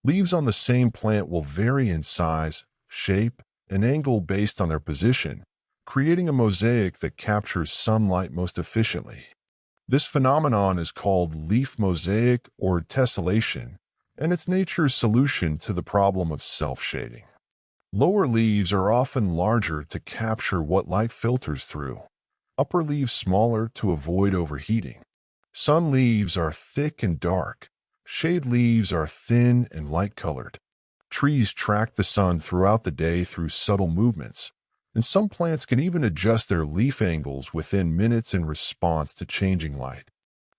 Leaves on the same plant will vary in size, shape, and angle based on their position, creating a mosaic that captures sunlight most efficiently. This phenomenon is called leaf mosaic or tessellation, and it's nature's solution to the problem of self-shading. Lower leaves are often larger to capture what light filters through, upper leaves smaller to avoid overheating. Sun leaves are thick and dark. Shade leaves are thin and light-colored. Trees track the sun throughout the day through subtle movements, and some plants can even adjust their leaf angles within minutes in response to changing light.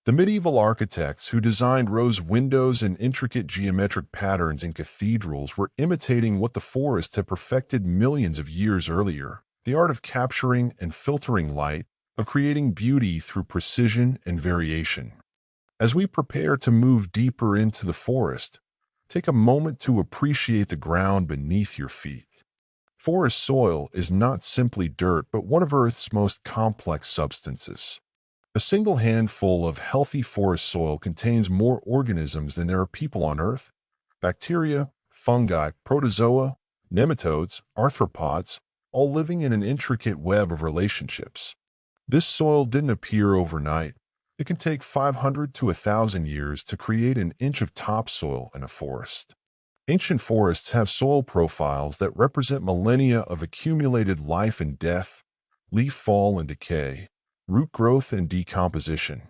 The medieval architects who designed rose windows and intricate geometric patterns in cathedrals were imitating what the forest had perfected millions of years earlier, the art of capturing and filtering light, of creating beauty through precision and variation. As we prepare to move deeper into the forest, take a moment to appreciate the ground beneath your feet. Forest soil is not simply dirt, but one of Earth's most complex substances. A single handful of healthy forest soil contains more organisms than there are people on Earth. Bacteria, fungi, protozoa, nematodes, arthropods, all living in an intricate web of relationships. This soil didn't appear overnight. It can take 500 to 1,000 years to create an inch of topsoil in a forest. Ancient forests have soil profiles that represent millennia of accumulated life and death, leaf fall and decay, root growth, and decomposition.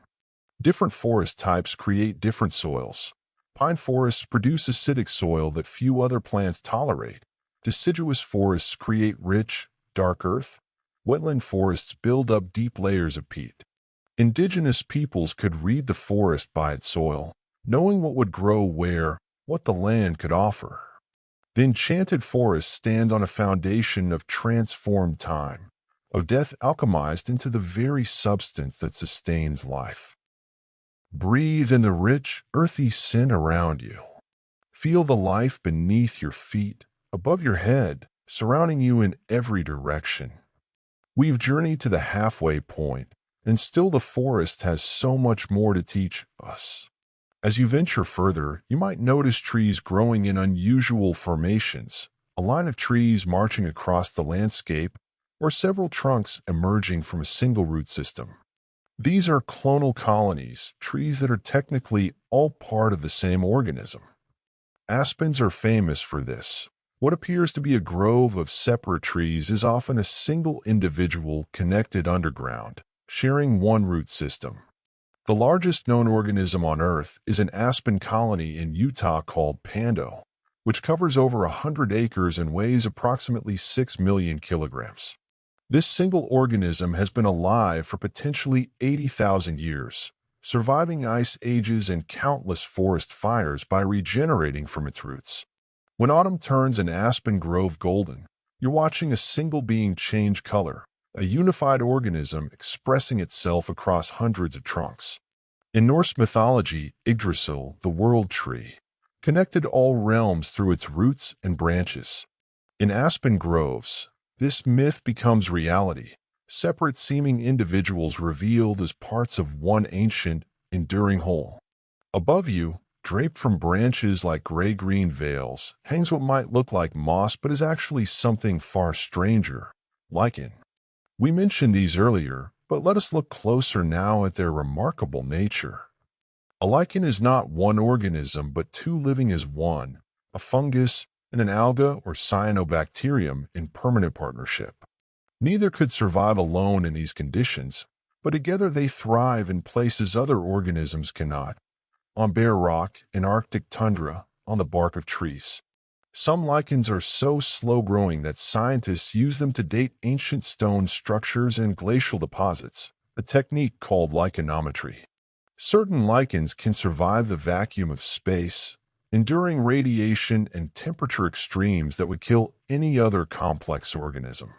Different forest types create different soils. Pine forests produce acidic soil that few other plants tolerate. Deciduous forests create rich, dark earth. Wetland forests build up deep layers of peat. Indigenous peoples could read the forest by its soil, knowing what would grow where, what the land could offer. The Enchanted Forest stands on a foundation of transformed time, of death alchemized into the very substance that sustains life. Breathe in the rich, earthy scent around you. Feel the life beneath your feet, above your head, surrounding you in every direction. We've journeyed to the halfway point, and still the forest has so much more to teach us. As you venture further, you might notice trees growing in unusual formations, a line of trees marching across the landscape, or several trunks emerging from a single root system. These are clonal colonies, trees that are technically all part of the same organism. Aspens are famous for this. What appears to be a grove of separate trees is often a single individual connected underground, sharing one root system. The largest known organism on Earth is an aspen colony in Utah called Pando, which covers over 100 acres and weighs approximately 6 million kilograms. This single organism has been alive for potentially 80,000 years, surviving ice ages and countless forest fires by regenerating from its roots. When autumn turns an aspen grove golden, you're watching a single being change color, a unified organism expressing itself across hundreds of trunks. In Norse mythology, Yggdrasil, the world tree, connected all realms through its roots and branches. In aspen groves, this myth becomes reality, separate seeming individuals revealed as parts of one ancient, enduring whole. Above you, draped from branches like gray-green veils, hangs what might look like moss but is actually something far stranger, lichen. We mentioned these earlier, but let us look closer now at their remarkable nature. A lichen is not one organism but two living as one, a fungus and an alga or cyanobacterium in permanent partnership. Neither could survive alone in these conditions, but together they thrive in places other organisms cannot, on bare rock, in Arctic tundra, on the bark of trees. Some lichens are so slow-growing that scientists use them to date ancient stone structures and glacial deposits, a technique called lichenometry. Certain lichens can survive the vacuum of space, enduring radiation and temperature extremes that would kill any other complex organism.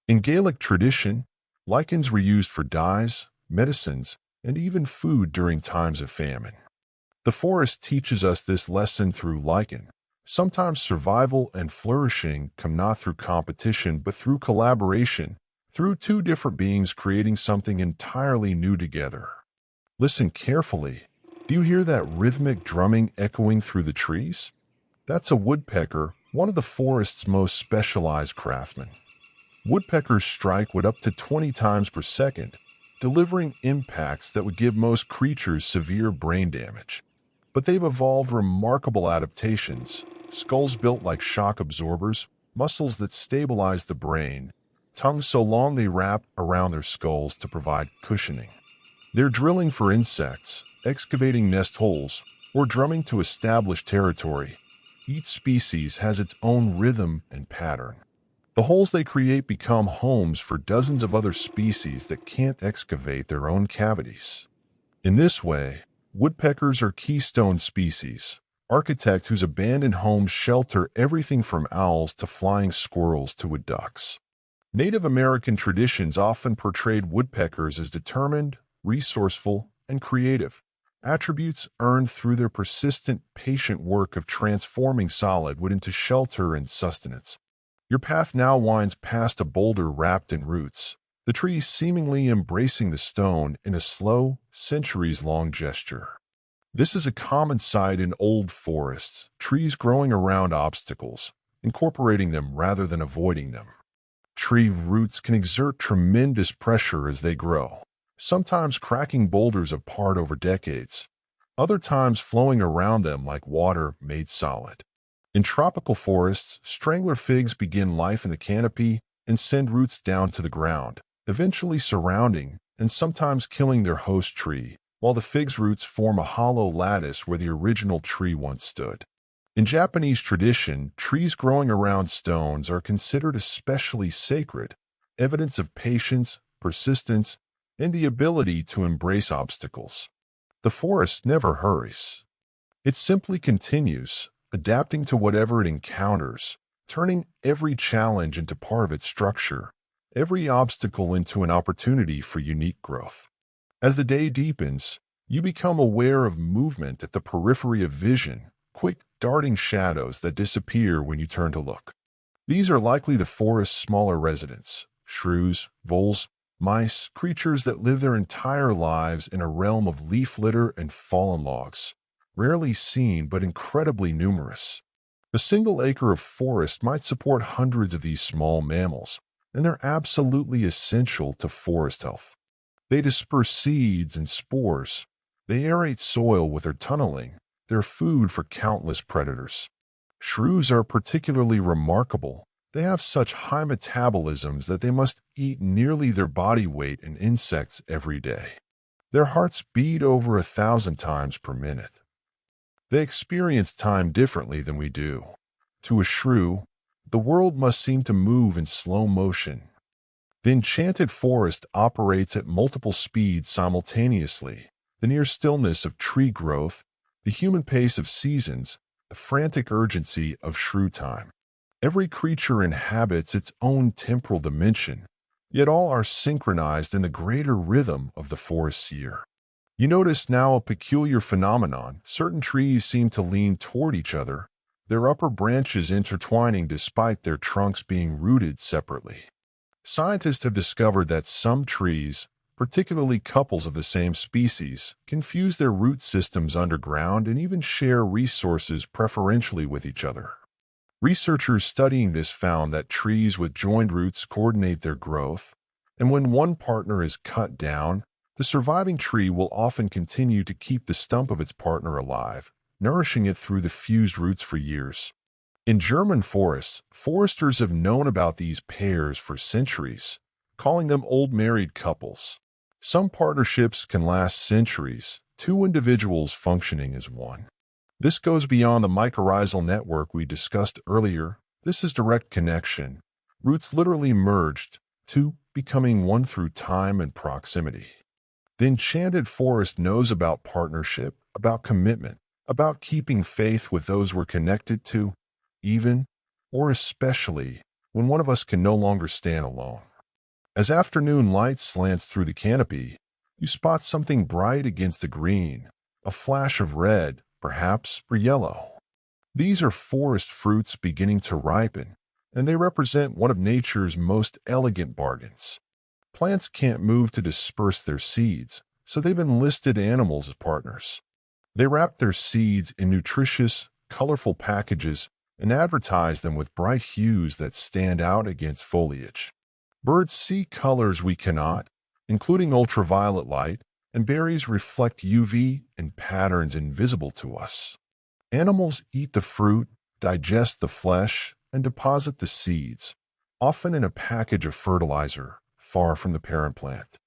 In Gaelic tradition, lichens were used for dyes, medicines, and even food during times of famine. The forest teaches us this lesson through lichen. Sometimes survival and flourishing come not through competition but through collaboration, through two different beings creating something entirely new together. Listen carefully. Do you hear that rhythmic drumming echoing through the trees? That's a woodpecker, one of the forest's most specialized craftsmen. Woodpeckers strike at up to 20 times per second, delivering impacts that would give most creatures severe brain damage. But they've evolved remarkable adaptations, skulls built like shock absorbers, muscles that stabilize the brain, tongues so long they wrap around their skulls to provide cushioning. They're drilling for insects, excavating nest holes, or drumming to establish territory. Each species has its own rhythm and pattern. The holes they create become homes for dozens of other species that can't excavate their own cavities. In this way, woodpeckers are keystone species, architects whose abandoned homes shelter everything from owls to flying squirrels to wood ducks. Native American traditions often portrayed woodpeckers as determined, resourceful, and creative, attributes earned through their persistent, patient work of transforming solid wood into shelter and sustenance. Your path now winds past a boulder wrapped in roots, the tree seemingly embracing the stone in a slow, centuries-long gesture. This is a common sight in old forests, trees growing around obstacles, incorporating them rather than avoiding them. Tree roots can exert tremendous pressure as they grow, sometimes cracking boulders apart over decades, other times flowing around them like water made solid. In tropical forests, strangler figs begin life in the canopy and send roots down to the ground, eventually surrounding and sometimes killing their host tree, while the fig's roots form a hollow lattice where the original tree once stood. In Japanese tradition, trees growing around stones are considered especially sacred, evidence of patience, persistence, and the ability to embrace obstacles. The forest never hurries. It simply continues, adapting to whatever it encounters, turning every challenge into part of its structure, every obstacle into an opportunity for unique growth. As the day deepens, you become aware of movement at the periphery of vision, quick, darting shadows that disappear when you turn to look. These are likely the forest's smaller residents, shrews, voles, mice, creatures that live their entire lives in a realm of leaf litter and fallen logs, rarely seen but incredibly numerous. A single acre of forest might support hundreds of these small mammals, and they're absolutely essential to forest health. They disperse seeds and spores. They aerate soil with their tunneling. They're food for countless predators. Shrews are particularly remarkable. They have such high metabolisms that they must eat nearly their body weight in insects every day. Their hearts beat over 1,000 times per minute. They experience time differently than we do. To a shrew, the world must seem to move in slow motion. The Enchanted Forest operates at multiple speeds simultaneously: the near stillness of tree growth, the human pace of seasons, the frantic urgency of shrew time. Every creature inhabits its own temporal dimension, yet all are synchronized in the greater rhythm of the forest's year. You notice now a peculiar phenomenon. Certain trees seem to lean toward each other, their upper branches intertwining despite their trunks being rooted separately. Scientists have discovered that some trees, particularly couples of the same species, can fuse their root systems underground and even share resources preferentially with each other. Researchers studying this found that trees with joined roots coordinate their growth, and when one partner is cut down, the surviving tree will often continue to keep the stump of its partner alive, nourishing it through the fused roots for years. In German forests, foresters have known about these pairs for centuries, calling them old married couples. Some partnerships can last centuries, two individuals functioning as one. This goes beyond the mycorrhizal network we discussed earlier. This is direct connection. Roots literally merged, two becoming one through time and proximity. The Enchanted Forest knows about partnership, about commitment, about keeping faith with those we're connected to, even, or especially, when one of us can no longer stand alone. As afternoon light slants through the canopy, you spot something bright against the green, a flash of red, perhaps, or yellow. These are forest fruits beginning to ripen, and they represent one of nature's most elegant bargains. Plants can't move to disperse their seeds, so they've enlisted animals as partners. They wrap their seeds in nutritious, colorful packages and advertise them with bright hues that stand out against foliage. Birds see colors we cannot, including ultraviolet light, and berries reflect UV in patterns invisible to us. Animals eat the fruit, digest the flesh, and deposit the seeds, often in a package of fertilizer, far from the parent plant.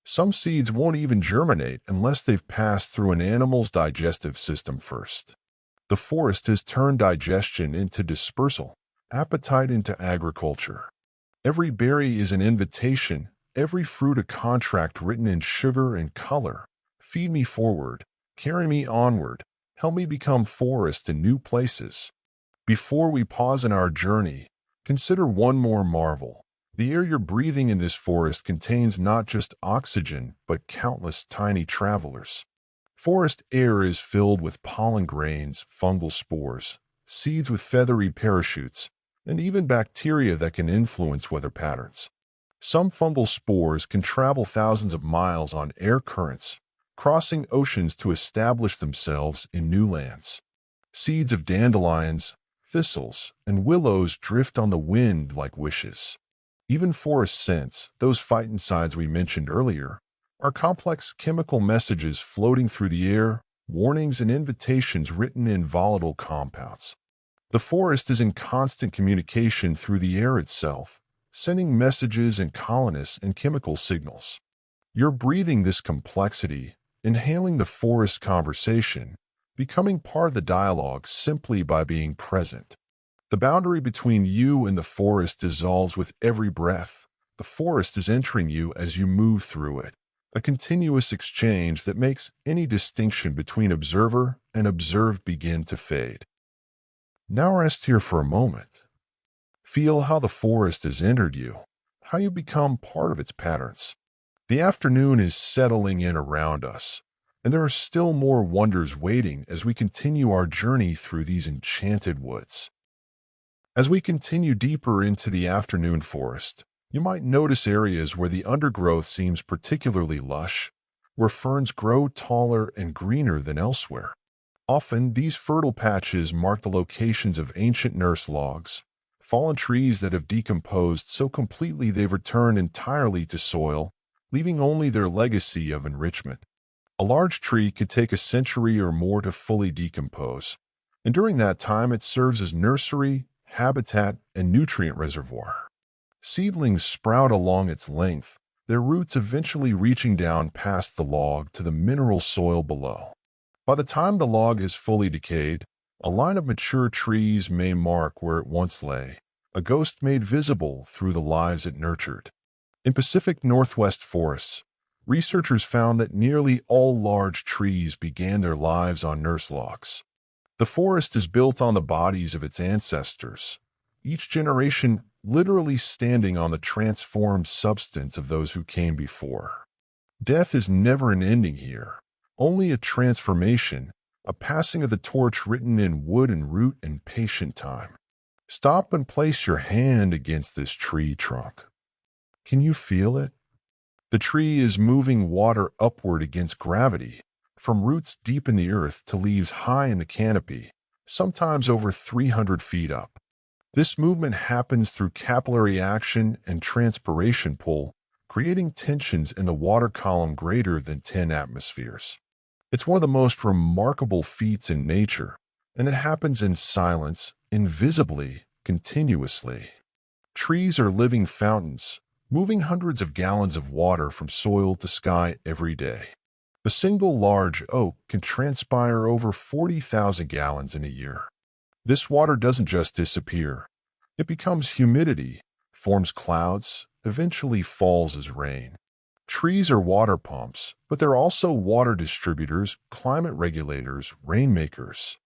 Some seeds won't even germinate unless they've passed through an animal's digestive system first. The forest has turned digestion into dispersal, appetite into agriculture. Every berry is an invitation, every fruit a contract written in sugar and color. Feed me forward, carry me onward, help me become forest in new places. Before we pause in our journey, consider one more marvel. The air you're breathing in this forest contains not just oxygen, but countless tiny travelers. Forest air is filled with pollen grains, fungal spores, seeds with feathery parachutes, and even bacteria that can influence weather patterns. Some fungal spores can travel thousands of miles on air currents, crossing oceans to establish themselves in new lands. Seeds of dandelions, thistles, and willows drift on the wind like wishes. Even forest scents, those phytoncides we mentioned earlier, are complex chemical messages floating through the air, warnings and invitations written in volatile compounds. The forest is in constant communication through the air itself, sending messages and colonists and chemical signals. You're breathing this complexity, inhaling the forest conversation, becoming part of the dialogue simply by being present. The boundary between you and the forest dissolves with every breath. The forest is entering you as you move through it, a continuous exchange that makes any distinction between observer and observed begin to fade. Now rest here for a moment. Feel how the forest has entered you, how you become part of its patterns. The afternoon is settling in around us, and there are still more wonders waiting as we continue our journey through these enchanted woods. As we continue deeper into the afternoon forest, you might notice areas where the undergrowth seems particularly lush, where ferns grow taller and greener than elsewhere. Often, these fertile patches mark the locations of ancient nurse logs, fallen trees that have decomposed so completely they've returned entirely to soil, leaving only their legacy of enrichment. A large tree could take a century or more to fully decompose, and during that time it serves as nursery, habitat, and nutrient reservoir. Seedlings sprout along its length, their roots eventually reaching down past the log to the mineral soil below. By the time the log is fully decayed, a line of mature trees may mark where it once lay, a ghost made visible through the lives it nurtured. In Pacific Northwest forests, researchers found that nearly all large trees began their lives on nurse logs. The forest is built on the bodies of its ancestors, each generation literally standing on the transformed substance of those who came before. Death is never an ending here, only a transformation, a passing of the torch written in wood and root and patient time. Stop and place your hand against this tree trunk. Can you feel it? The tree is moving water upward against gravity, from roots deep in the earth to leaves high in the canopy, sometimes over 300 feet up. This movement happens through capillary action and transpiration pull, creating tensions in the water column greater than 10 atmospheres. It's one of the most remarkable feats in nature, and it happens in silence, invisibly, continuously. Trees are living fountains, moving hundreds of gallons of water from soil to sky every day. A single large oak can transpire over 40,000 gallons in a year. This water doesn't just disappear. It becomes humidity, forms clouds, eventually falls as rain. Trees are water pumps, but they're also water distributors, climate regulators, rainmakers.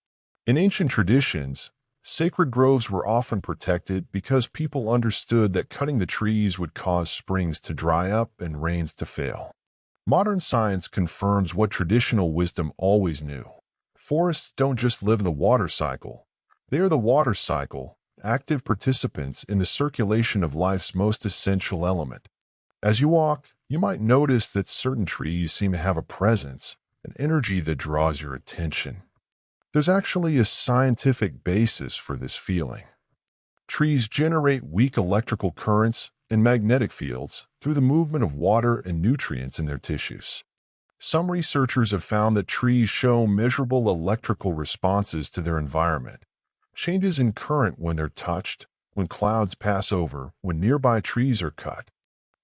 In ancient traditions, sacred groves were often protected because people understood that cutting the trees would cause springs to dry up and rains to fail. Modern science confirms what traditional wisdom always knew. Forests don't just live in the water cycle. They are the water cycle, active participants in the circulation of life's most essential element. As you walk, you might notice that certain trees seem to have a presence, an energy that draws your attention. There's actually a scientific basis for this feeling. Trees generate weak electrical currents and magnetic fields through the movement of water and nutrients in their tissues. Some researchers have found that trees show measurable electrical responses to their environment. Changes in current when they're touched, when clouds pass over, when nearby trees are cut.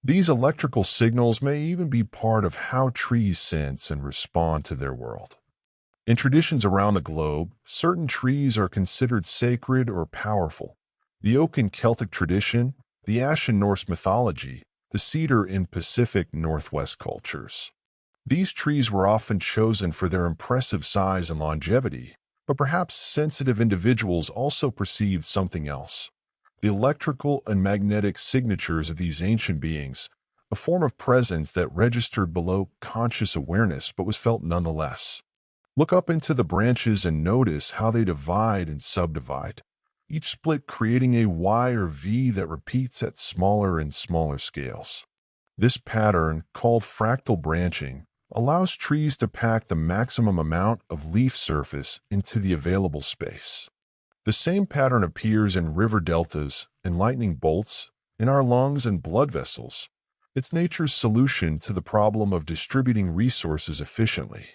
These electrical signals may even be part of how trees sense and respond to their world. In traditions around the globe, certain trees are considered sacred or powerful. The oak in Celtic tradition, the ash in Norse mythology, the cedar in Pacific Northwest cultures. These trees were often chosen for their impressive size and longevity, but perhaps sensitive individuals also perceived something else. The electrical and magnetic signatures of these ancient beings, a form of presence that registered below conscious awareness but was felt nonetheless. Look up into the branches and notice how they divide and subdivide, each split creating a Y or V that repeats at smaller and smaller scales. This pattern, called fractal branching, allows trees to pack the maximum amount of leaf surface into the available space. The same pattern appears in river deltas, in lightning bolts, in our lungs and blood vessels. It's nature's solution to the problem of distributing resources efficiently.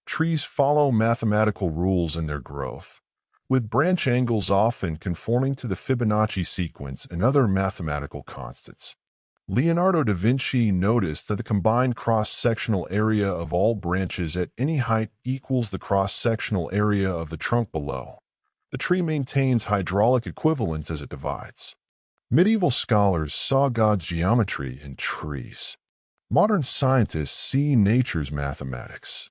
Trees follow mathematical rules in their growth, with branch angles often conforming to the Fibonacci sequence and other mathematical constants. Leonardo da Vinci noticed that the combined cross-sectional area of all branches at any height equals the cross-sectional area of the trunk below. The tree maintains hydraulic equivalence as it divides. Medieval scholars saw God's geometry in trees. Modern scientists see nature's mathematics.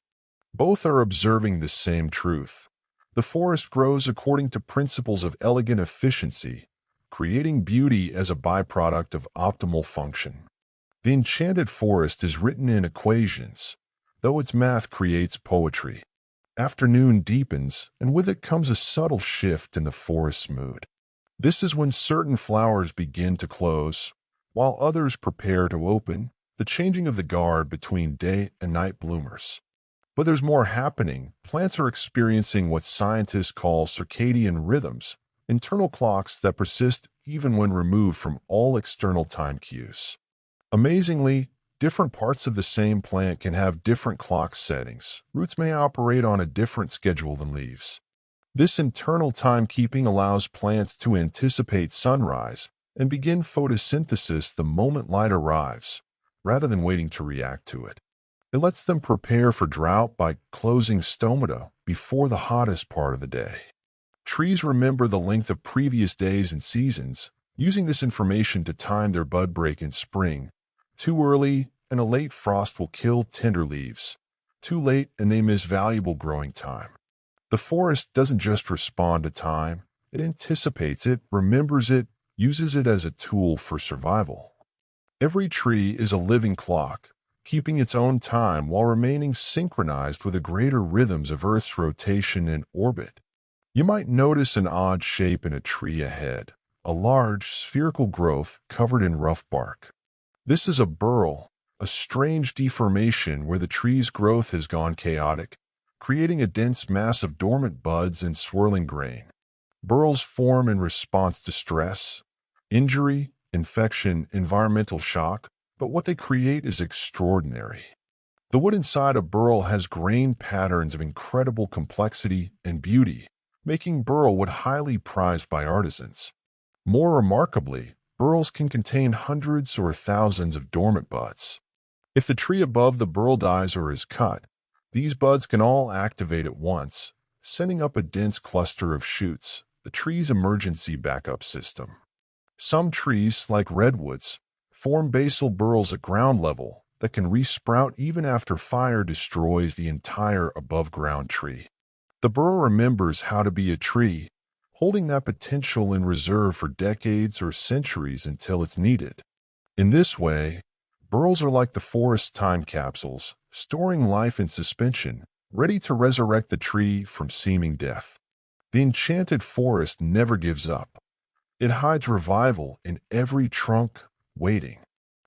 Both are observing the same truth. The forest grows according to principles of elegant efficiency, creating beauty as a byproduct of optimal function. The Enchanted Forest is written in equations, though its math creates poetry. Afternoon deepens, and with it comes a subtle shift in the forest's mood. This is when certain flowers begin to close, while others prepare to open, the changing of the guard between day and night bloomers. But there's more happening. Plants are experiencing what scientists call circadian rhythms, internal clocks that persist even when removed from all external time cues. Amazingly, different parts of the same plant can have different clock settings. Roots may operate on a different schedule than leaves. This internal timekeeping allows plants to anticipate sunrise and begin photosynthesis the moment light arrives, rather than waiting to react to it. It lets them prepare for drought by closing stomata before the hottest part of the day. Trees remember the length of previous days and seasons, using this information to time their bud break in spring. Too early, and a late frost will kill tender leaves. Too late, and they miss valuable growing time. The forest doesn't just respond to time, it anticipates it, remembers it, uses it as a tool for survival. Every tree is a living clock, keeping its own time while remaining synchronized with the greater rhythms of Earth's rotation and orbit. You might notice an odd shape in a tree ahead, a large, spherical growth covered in rough bark. This is a burl, a strange deformation where the tree's growth has gone chaotic, creating a dense mass of dormant buds and swirling grain. Burls form in response to stress, injury, infection, environmental shock, but what they create is extraordinary. The wood inside a burl has grain patterns of incredible complexity and beauty, making burlwood highly prized by artisans. More remarkably, burls can contain hundreds or thousands of dormant buds. If the tree above the burl dies or is cut, these buds can all activate at once, sending up a dense cluster of shoots, the tree's emergency backup system. Some trees, like redwoods, form basal burls at ground level that can resprout even after fire destroys the entire above-ground tree. The burl remembers how to be a tree, holding that potential in reserve for decades or centuries until it's needed. In this way, burls are like the forest's time capsules, storing life in suspension, ready to resurrect the tree from seeming death. The Enchanted Forest never gives up. It hides revival in every trunk, waiting.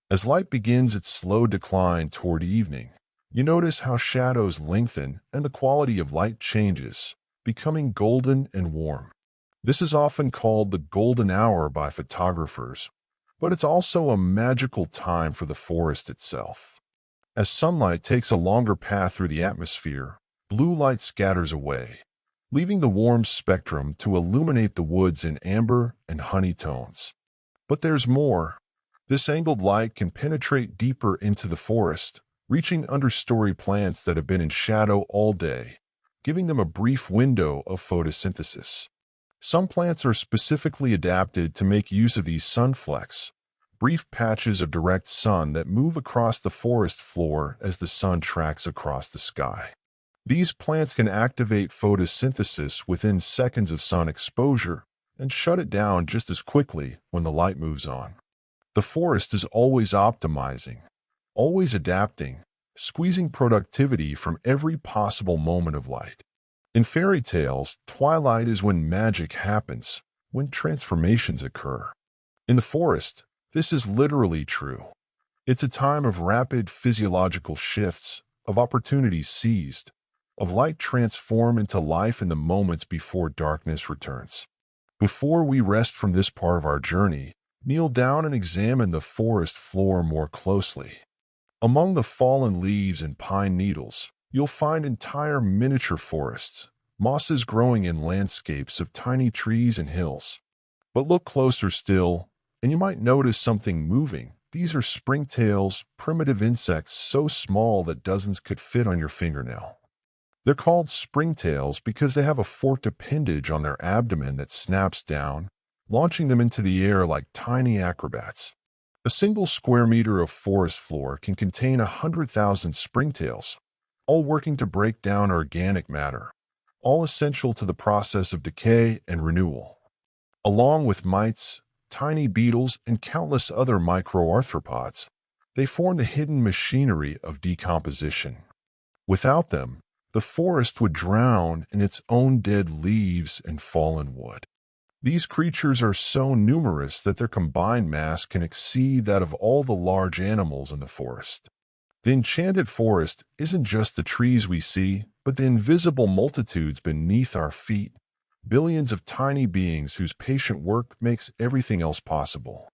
As light begins its slow decline toward evening, you notice how shadows lengthen and the quality of light changes, becoming golden and warm. This is often called the golden hour by photographers, but it's also a magical time for the forest itself. As sunlight takes a longer path through the atmosphere, blue light scatters away, leaving the warm spectrum to illuminate the woods in amber and honey tones. But there's more. This angled light can penetrate deeper into the forest, reaching understory plants that have been in shadow all day, giving them a brief window of photosynthesis. Some plants are specifically adapted to make use of these sunflecks, brief patches of direct sun that move across the forest floor as the sun tracks across the sky. These plants can activate photosynthesis within seconds of sun exposure and shut it down just as quickly when the light moves on. The forest is always optimizing, always adapting, squeezing productivity from every possible moment of light. In fairy tales, twilight is when magic happens, when transformations occur. In the forest, this is literally true. It's a time of rapid physiological shifts, of opportunities seized, of light transformed into life in the moments before darkness returns. Before we rest from this part of our journey, kneel down and examine the forest floor more closely. Among the fallen leaves and pine needles, you'll find entire miniature forests, mosses growing in landscapes of tiny trees and hills. But look closer still, and you might notice something moving. These are springtails, primitive insects so small that dozens could fit on your fingernail. They're called springtails because they have a forked appendage on their abdomen that snaps down, launching them into the air like tiny acrobats. A single square meter of forest floor can contain 100,000 springtails, all working to break down organic matter, all essential to the process of decay and renewal. Along with mites, tiny beetles, and countless other microarthropods, they form the hidden machinery of decomposition. Without them, the forest would drown in its own dead leaves and fallen wood. These creatures are so numerous that their combined mass can exceed that of all the large animals in the forest. The Enchanted Forest isn't just the trees we see, but the invisible multitudes beneath our feet, billions of tiny beings whose patient work makes everything else possible.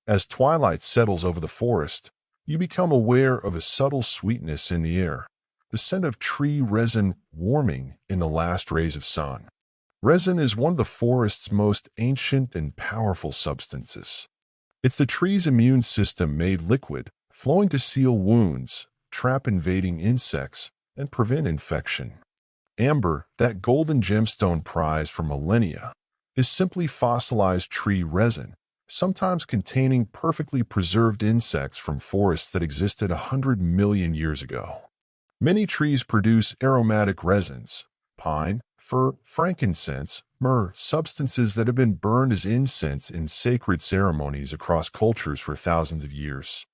As twilight settles over the forest, you become aware of a subtle sweetness in the air, the scent of tree resin warming in the last rays of sun. Resin is one of the forest's most ancient and powerful substances. It's the tree's immune system made liquid, flowing to seal wounds, trap invading insects, and prevent infection. Amber, that golden gemstone prized for millennia, is simply fossilized tree resin, sometimes containing perfectly preserved insects from forests that existed 100 million years ago. Many trees produce aromatic resins: pine, fir, frankincense, myrrh, substances that have been burned as incense in sacred ceremonies across cultures for thousands of years.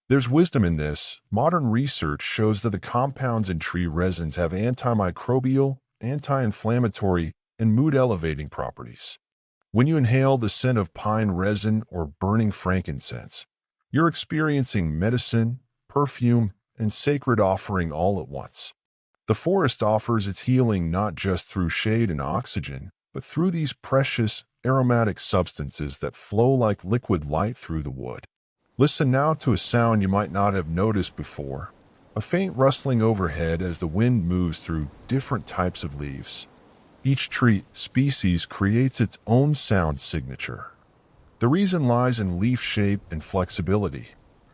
There's wisdom in this. Modern research shows that the compounds in tree resins have antimicrobial, anti-inflammatory, and mood-elevating properties. When you inhale the scent of pine resin or burning frankincense, you're experiencing medicine, perfume, and sacred offering all at once. The forest offers its healing not just through shade and oxygen, but through these precious, aromatic substances that flow like liquid light through the wood. Listen now to a sound you might not have noticed before, a faint rustling overhead as the wind moves through different types of leaves. Each tree species creates its own sound signature. The reason lies in leaf shape and flexibility.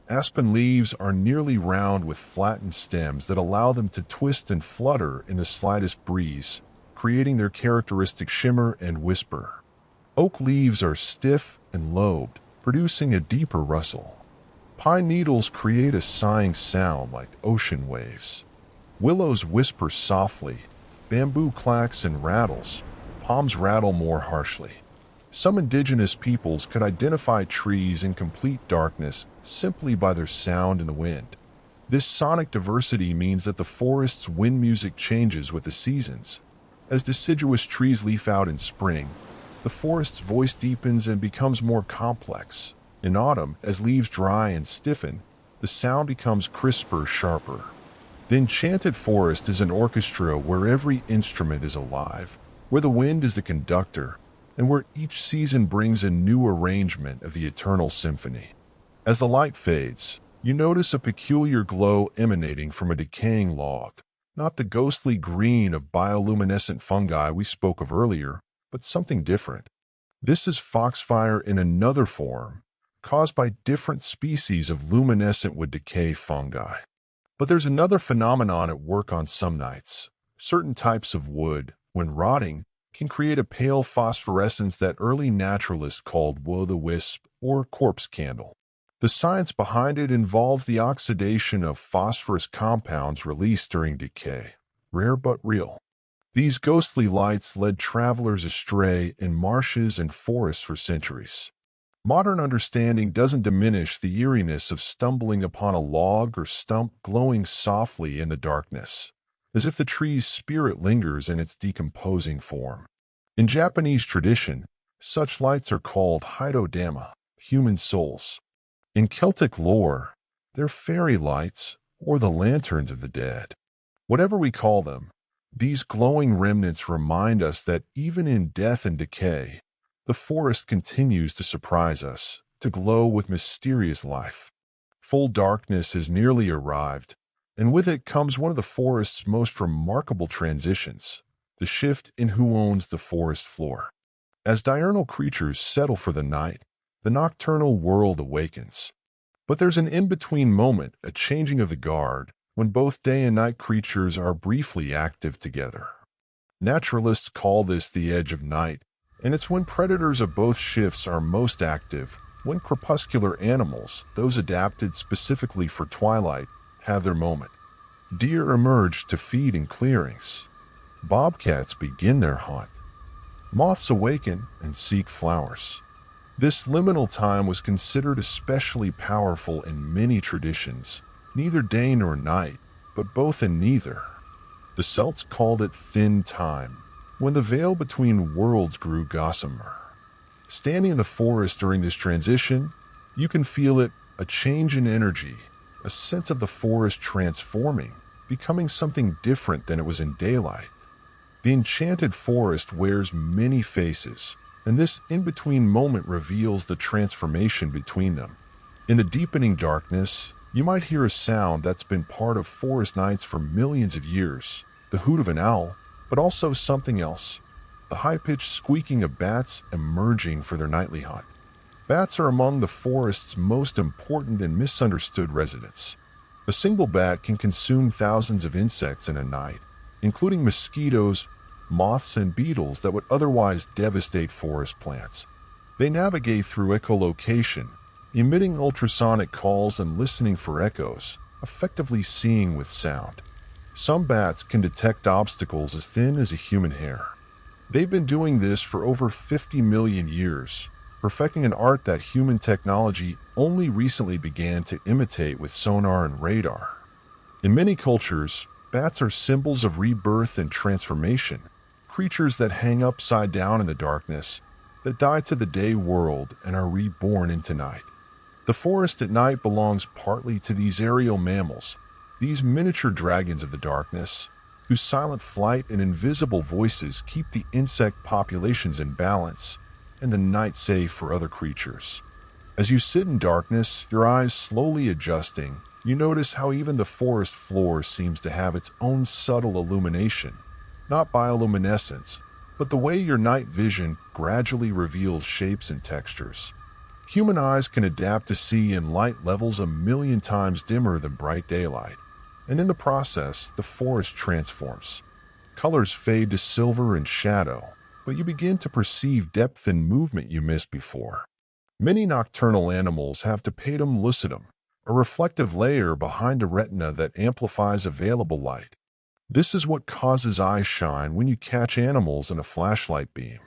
Aspen leaves are nearly round with flattened stems that allow them to twist and flutter in the slightest breeze, creating their characteristic shimmer and whisper. Oak leaves are stiff and lobed, producing a deeper rustle. Pine needles create a sighing sound like ocean waves. Willows whisper softly, bamboo clacks and rattles, palms rattle more harshly. Some indigenous peoples could identify trees in complete darkness simply by their sound in the wind. This sonic diversity means that the forest's wind music changes with the seasons. As deciduous trees leaf out in spring, the forest's voice deepens and becomes more complex. In autumn, as leaves dry and stiffen, the sound becomes crisper, sharper. The Enchanted Forest is an orchestra where every instrument is alive, where the wind is the conductor, and where each season brings a new arrangement of the eternal symphony. As the light fades, you notice a peculiar glow emanating from a decaying log, not the ghostly green of bioluminescent fungi we spoke of earlier, but something different. This is foxfire in another form, caused by different species of luminescent wood decay fungi. But there's another phenomenon at work on some nights. Certain types of wood, when rotting, can create a pale phosphorescence that early naturalists called will-o'-the-wisp or corpse candle. The science behind it involves the oxidation of phosphorus compounds released during decay, rare but real. These ghostly lights led travelers astray in marshes and forests for centuries. Modern understanding doesn't diminish the eeriness of stumbling upon a log or stump glowing softly in the darkness, as if the tree's spirit lingers in its decomposing form. In Japanese tradition, such lights are called hidodama, human souls. In Celtic lore, they're fairy lights or the lanterns of the dead. Whatever we call them, these glowing remnants remind us that even in death and decay, the forest continues to surprise us, to glow with mysterious life. Full darkness has nearly arrived, and with it comes one of the forest's most remarkable transitions, the shift in who owns the forest floor. As diurnal creatures settle for the night, the nocturnal world awakens. But there's an in-between moment, a changing of the guard, when both day and night creatures are briefly active together. Naturalists call this the edge of night, and it's when predators of both shifts are most active, when crepuscular animals, those adapted specifically for twilight, have their moment. Deer emerge to feed in clearings. Bobcats begin their hunt. Moths awaken and seek flowers. This liminal time was considered especially powerful in many traditions, neither day nor night, but both and neither. The Celts called it thin time, when the veil between worlds grew gossamer. Standing in the forest during this transition, you can feel it, a change in energy, a sense of the forest transforming, becoming something different than it was in daylight. The Enchanted Forest wears many faces, and this in-between moment reveals the transformation between them. In the deepening darkness, you might hear a sound that's been part of forest nights for millions of years, the hoot of an owl, but also something else, the high-pitched squeaking of bats emerging for their nightly hunt. Bats are among the forest's most important and misunderstood residents. A single bat can consume thousands of insects in a night, including mosquitoes, moths, and beetles that would otherwise devastate forest plants. They navigate through echolocation, emitting ultrasonic calls and listening for echoes, effectively seeing with sound. Some bats can detect obstacles as thin as a human hair. They've been doing this for over 50 million years, perfecting an art that human technology only recently began to imitate with sonar and radar. In many cultures, bats are symbols of rebirth and transformation, creatures that hang upside down in the darkness, that die to the day world and are reborn into night. The forest at night belongs partly to these aerial mammals, these miniature dragons of the darkness, whose silent flight and invisible voices keep the insect populations in balance and the night safe for other creatures. As you sit in darkness, your eyes slowly adjusting, you notice how even the forest floor seems to have its own subtle illumination, not bioluminescence, but the way your night vision gradually reveals shapes and textures. Human eyes can adapt to see in light levels a million times dimmer than bright daylight, and in the process, the forest transforms. Colors fade to silver and shadow, but you begin to perceive depth and movement you missed before. Many nocturnal animals have tapetum lucidum, a reflective layer behind a retina that amplifies available light. This is what causes eye shine when you catch animals in a flashlight beam.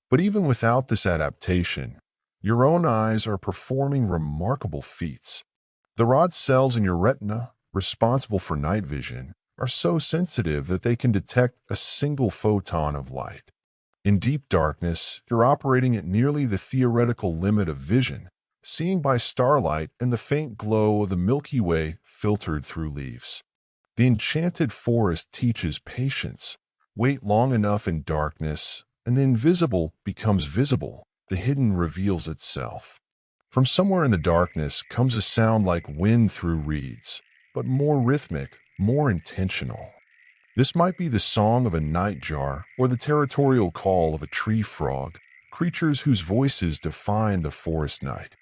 But even without this adaptation, your own eyes are performing remarkable feats. The rod cells in your retina, responsible for night vision, are so sensitive that they can detect a single photon of light. In deep darkness, you're operating at nearly the theoretical limit of vision, seeing by starlight and the faint glow of the Milky Way filtered through leaves. The Enchanted Forest teaches patience. Wait long enough in darkness, and the invisible becomes visible. The hidden reveals itself. From somewhere in the darkness comes a sound like wind through reeds, but more rhythmic, more intentional. This might be the song of a nightjar or the territorial call of a tree frog, creatures whose voices define the forest night.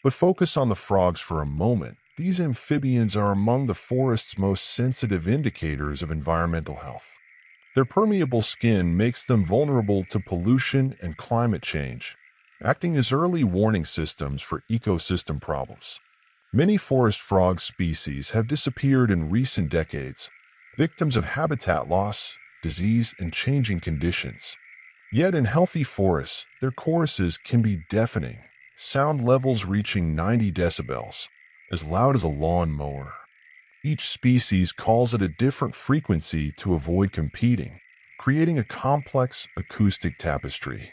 But focus on the frogs for a moment. These amphibians are among the forest's most sensitive indicators of environmental health. Their permeable skin makes them vulnerable to pollution and climate change, acting as early warning systems for ecosystem problems. Many forest frog species have disappeared in recent decades, victims of habitat loss, disease, and changing conditions. Yet in healthy forests, their choruses can be deafening, sound levels reaching 90 decibels, as loud as a lawn mower. Each species calls at a different frequency to avoid competing, creating a complex acoustic tapestry.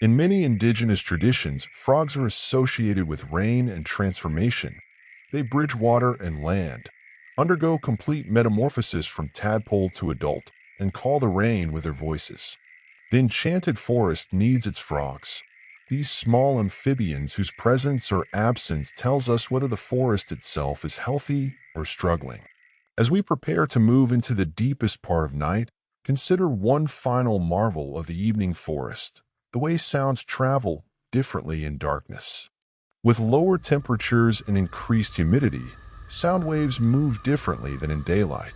In many indigenous traditions, frogs are associated with rain and transformation. They bridge water and land, undergo complete metamorphosis from tadpole to adult, and call the rain with their voices. The Enchanted Forest needs its frogs. These small amphibians whose presence or absence tells us whether the forest itself is healthy or struggling. As we prepare to move into the deepest part of night, consider one final marvel of the evening forest, the way sounds travel differently in darkness. With lower temperatures and increased humidity, sound waves move differently than in daylight.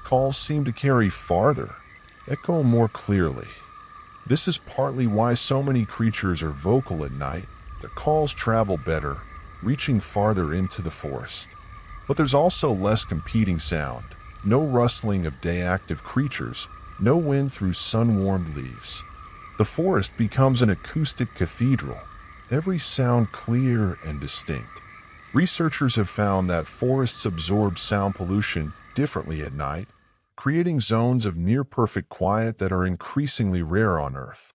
Calls seem to carry farther, echo more clearly. This is partly why so many creatures are vocal at night. Their calls travel better, reaching farther into the forest. But there's also less competing sound, no rustling of day-active creatures, no wind through sun-warmed leaves. The forest becomes an acoustic cathedral, every sound clear and distinct. Researchers have found that forests absorb sound pollution differently at night, creating zones of near-perfect quiet that are increasingly rare on Earth.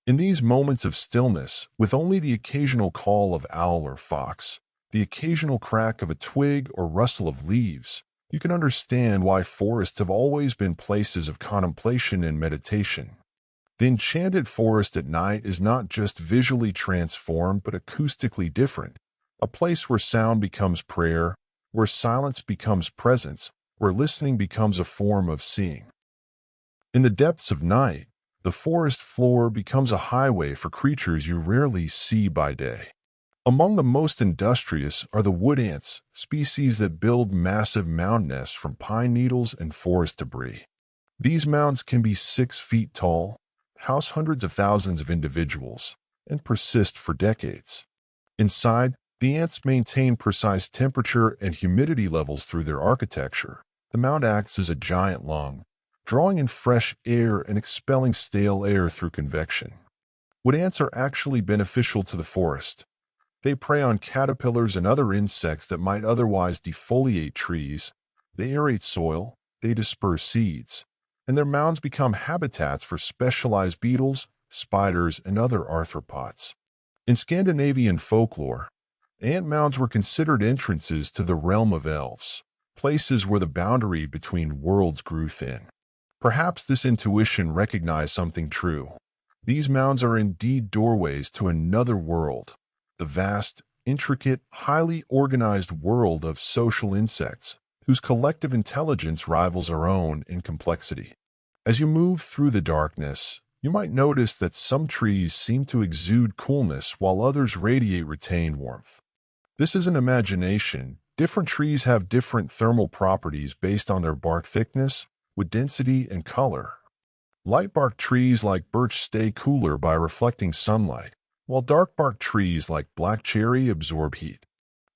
In these moments of stillness, with only the occasional call of owl or fox, the occasional crack of a twig or rustle of leaves, you can understand why forests have always been places of contemplation and meditation. The Enchanted Forest at night is not just visually transformed but acoustically different, a place where sound becomes prayer, where silence becomes presence, where listening becomes a form of seeing. In the depths of night, the forest floor becomes a highway for creatures you rarely see by day. Among the most industrious are the wood ants, species that build massive mound nests from pine needles and forest debris. These mounds can be 6 feet tall, house hundreds of thousands of individuals, and persist for decades. Inside, the ants maintain precise temperature and humidity levels through their architecture. The mound acts as a giant lung, drawing in fresh air and expelling stale air through convection. Wood ants are actually beneficial to the forest. They prey on caterpillars and other insects that might otherwise defoliate trees. They aerate soil, they disperse seeds, and their mounds become habitats for specialized beetles, spiders, and other arthropods. In Scandinavian folklore, ant mounds were considered entrances to the realm of elves, places where the boundary between worlds grew thin. Perhaps this intuition recognized something true. These mounds are indeed doorways to another world, the vast, intricate, highly organized world of social insects, whose collective intelligence rivals our own in complexity. As you move through the darkness, you might notice that some trees seem to exude coolness while others radiate retained warmth. This isn't imagination. Different trees have different thermal properties based on their bark thickness, wood density, and color. Light bark trees like birch stay cooler by reflecting sunlight, while dark bark trees like black cherry absorb heat.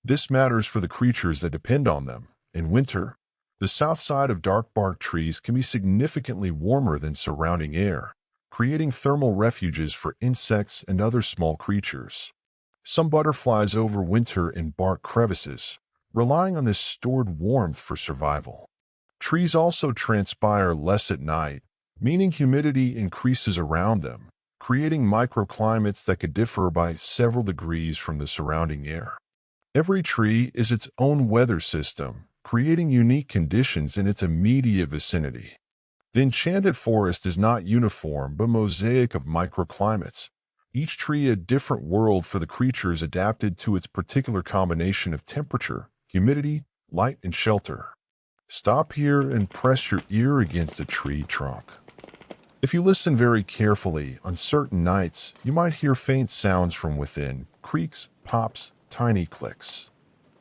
This matters for the creatures that depend on them. In winter, the south side of dark bark trees can be significantly warmer than surrounding air, creating thermal refuges for insects and other small creatures. Some butterflies overwinter in bark crevices, relying on this stored warmth for survival. Trees also transpire less at night, meaning humidity increases around them, creating microclimates that could differ by several degrees from the surrounding air. Every tree is its own weather system, creating unique conditions in its immediate vicinity. The Enchanted Forest is not uniform but mosaic of microclimates, each tree a different world for the creatures adapted to its particular combination of temperature, humidity, light, and shelter. Stop here and press your ear against a tree trunk. If you listen very carefully, on certain nights, you might hear faint sounds from within, creaks, pops, tiny clicks.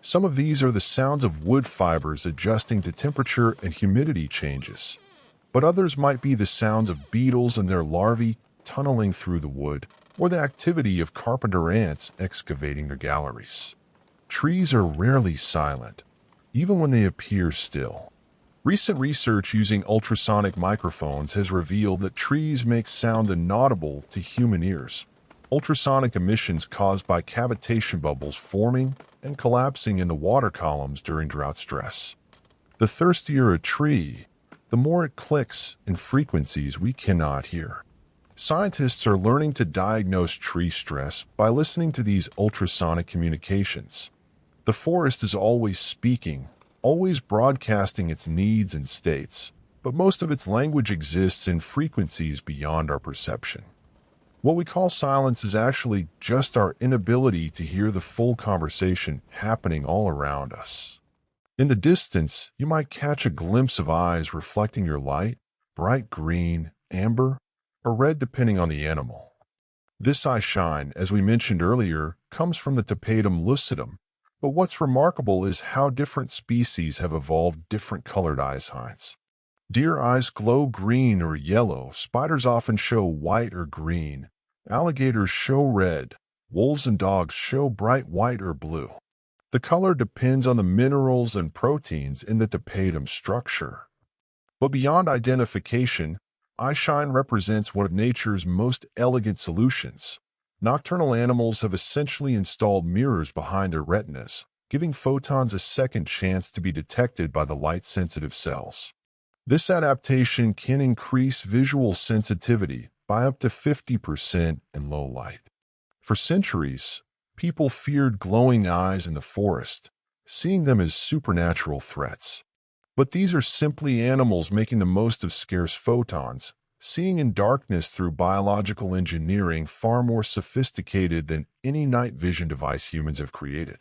Some of these are the sounds of wood fibers adjusting to temperature and humidity changes, but others might be the sounds of beetles and their larvae tunneling through the wood, or the activity of carpenter ants excavating their galleries. Trees are rarely silent, even when they appear still. Recent research using ultrasonic microphones has revealed that trees make sound inaudible to human ears. Ultrasonic emissions caused by cavitation bubbles forming and collapsing in the water columns during drought stress. The thirstier a tree, the more it clicks in frequencies we cannot hear. Scientists are learning to diagnose tree stress by listening to these ultrasonic communications. The forest is always speaking, always broadcasting its needs and states, but most of its language exists in frequencies beyond our perception. What we call silence is actually just our inability to hear the full conversation happening all around us. In the distance, you might catch a glimpse of eyes reflecting your light, bright green, amber, or red depending on the animal. This eye shine, as we mentioned earlier, comes from the tapetum lucidum, but what's remarkable is how different species have evolved different colored eye signs. Deer eyes glow green or yellow, spiders often show white or green, alligators show red, wolves and dogs show bright white or blue. The color depends on the minerals and proteins in the tapetum structure. But beyond identification, eyeshine represents one of nature's most elegant solutions. Nocturnal animals have essentially installed mirrors behind their retinas, giving photons a second chance to be detected by the light-sensitive cells. This adaptation can increase visual sensitivity by up to 50% in low light. For centuries, people feared glowing eyes in the forest, seeing them as supernatural threats. But these are simply animals making the most of scarce photons, seeing in darkness through biological engineering far more sophisticated than any night vision device humans have created.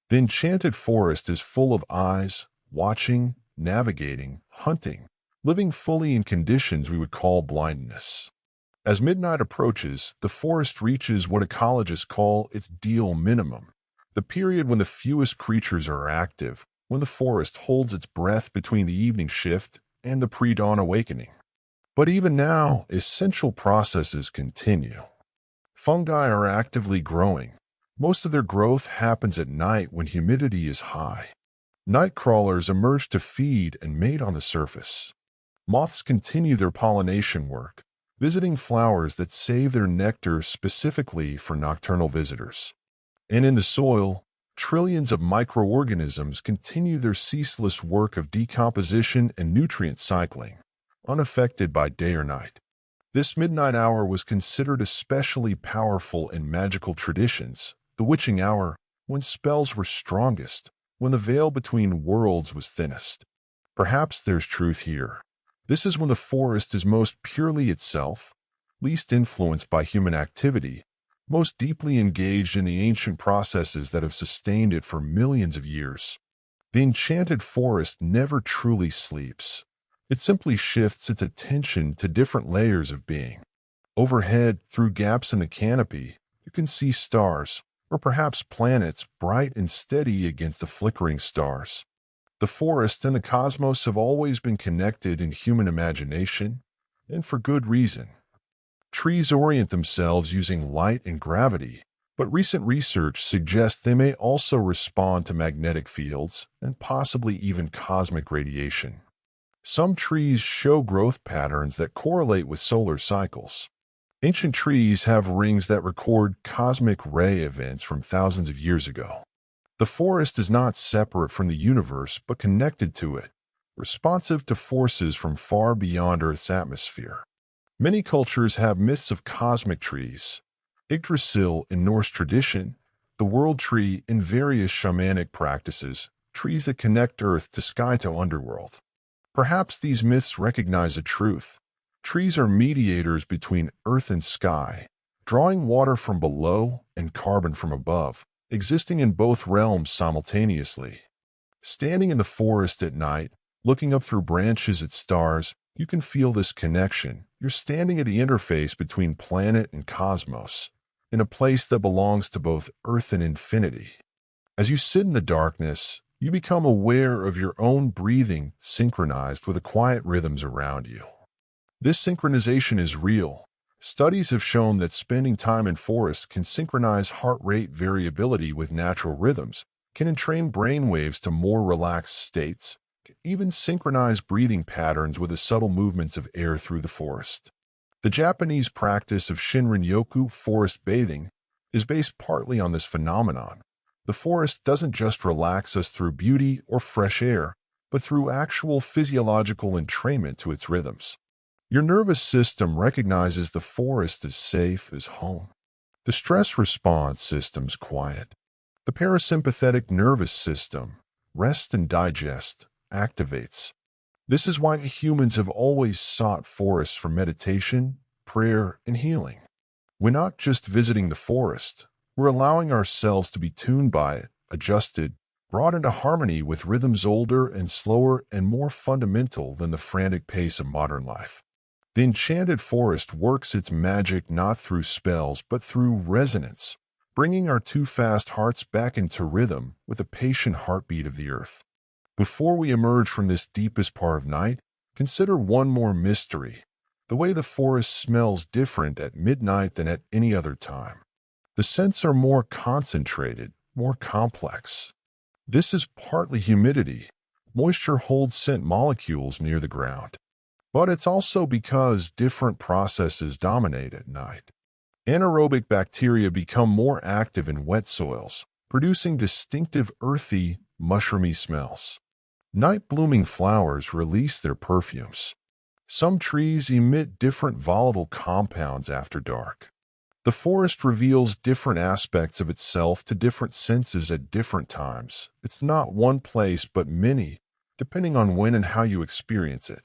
The Enchanted Forest is full of eyes, watching, navigating, hunting, living fully in conditions we would call blindness. As midnight approaches, the forest reaches what ecologists call its deal minimum, the period when the fewest creatures are active, when the forest holds its breath between the evening shift and the pre-dawn awakening. But even now, essential processes continue. Fungi are actively growing. Most of their growth happens at night when humidity is high. Night crawlers emerge to feed and mate on the surface. Moths continue their pollination work, visiting flowers that save their nectar specifically for nocturnal visitors. And in the soil, trillions of microorganisms continue their ceaseless work of decomposition and nutrient cycling, unaffected by day or night. This midnight hour was considered especially powerful in magical traditions, the witching hour, when spells were strongest, when the veil between worlds was thinnest. Perhaps there's truth here. This is when the forest is most purely itself, least influenced by human activity, most deeply engaged in the ancient processes that have sustained it for millions of years. The Enchanted Forest never truly sleeps. It simply shifts its attention to different layers of being. Overhead, through gaps in the canopy, you can see stars, or perhaps planets bright and steady against the flickering stars. The forest and the cosmos have always been connected in human imagination, and for good reason. Trees orient themselves using light and gravity, but recent research suggests they may also respond to magnetic fields and possibly even cosmic radiation. Some trees show growth patterns that correlate with solar cycles. Ancient trees have rings that record cosmic ray events from thousands of years ago. The forest is not separate from the universe but connected to it, responsive to forces from far beyond Earth's atmosphere. Many cultures have myths of cosmic trees. Yggdrasil in Norse tradition, the world tree in various shamanic practices, trees that connect Earth to sky to underworld. Perhaps these myths recognize a truth. Trees are mediators between Earth and sky, drawing water from below and carbon from above, existing in both realms simultaneously. Standing in the forest at night, looking up through branches at stars, you can feel this connection. You're standing at the interface between planet and cosmos, in a place that belongs to both Earth and infinity. As you sit in the darkness, you become aware of your own breathing synchronized with the quiet rhythms around you. This synchronization is real. Studies have shown that spending time in forests can synchronize heart rate variability with natural rhythms, can entrain brain waves to more relaxed states, can even synchronize breathing patterns with the subtle movements of air through the forest. The Japanese practice of Shinrin-yoku forest bathing is based partly on this phenomenon. The forest doesn't just relax us through beauty or fresh air, but through actual physiological entrainment to its rhythms. Your nervous system recognizes the forest as safe as home. The stress response system's quiet. The parasympathetic nervous system, rest and digest, activates. This is why humans have always sought forests for meditation, prayer, and healing. We're not just visiting the forest. We're allowing ourselves to be tuned by it, adjusted, brought into harmony with rhythms older and slower and more fundamental than the frantic pace of modern life. The Enchanted Forest works its magic not through spells but through resonance, bringing our too fast hearts back into rhythm with the patient heartbeat of the earth. Before we emerge from this deepest part of night, consider one more mystery: the way the forest smells different at midnight than at any other time. The scents are more concentrated, more complex. This is partly humidity. Moisture holds scent molecules near the ground. But it's also because different processes dominate at night. Anaerobic bacteria become more active in wet soils, producing distinctive earthy, mushroomy smells. Night-blooming flowers release their perfumes. Some trees emit different volatile compounds after dark. The forest reveals different aspects of itself to different senses at different times. It's not one place but many, depending on when and how you experience it.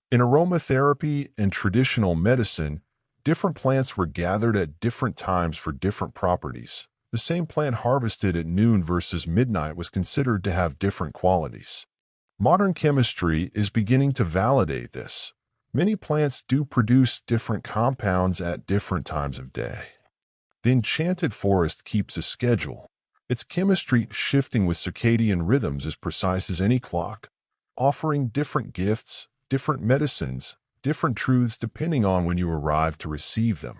In aromatherapy and traditional medicine, different plants were gathered at different times for different properties. The same plant harvested at noon versus midnight was considered to have different qualities. Modern chemistry is beginning to validate this. Many plants do produce different compounds at different times of day. The Enchanted Forest keeps a schedule, its chemistry shifting with circadian rhythms as precise as any clock, offering different gifts, different medicines, different truths depending on when you arrive to receive them.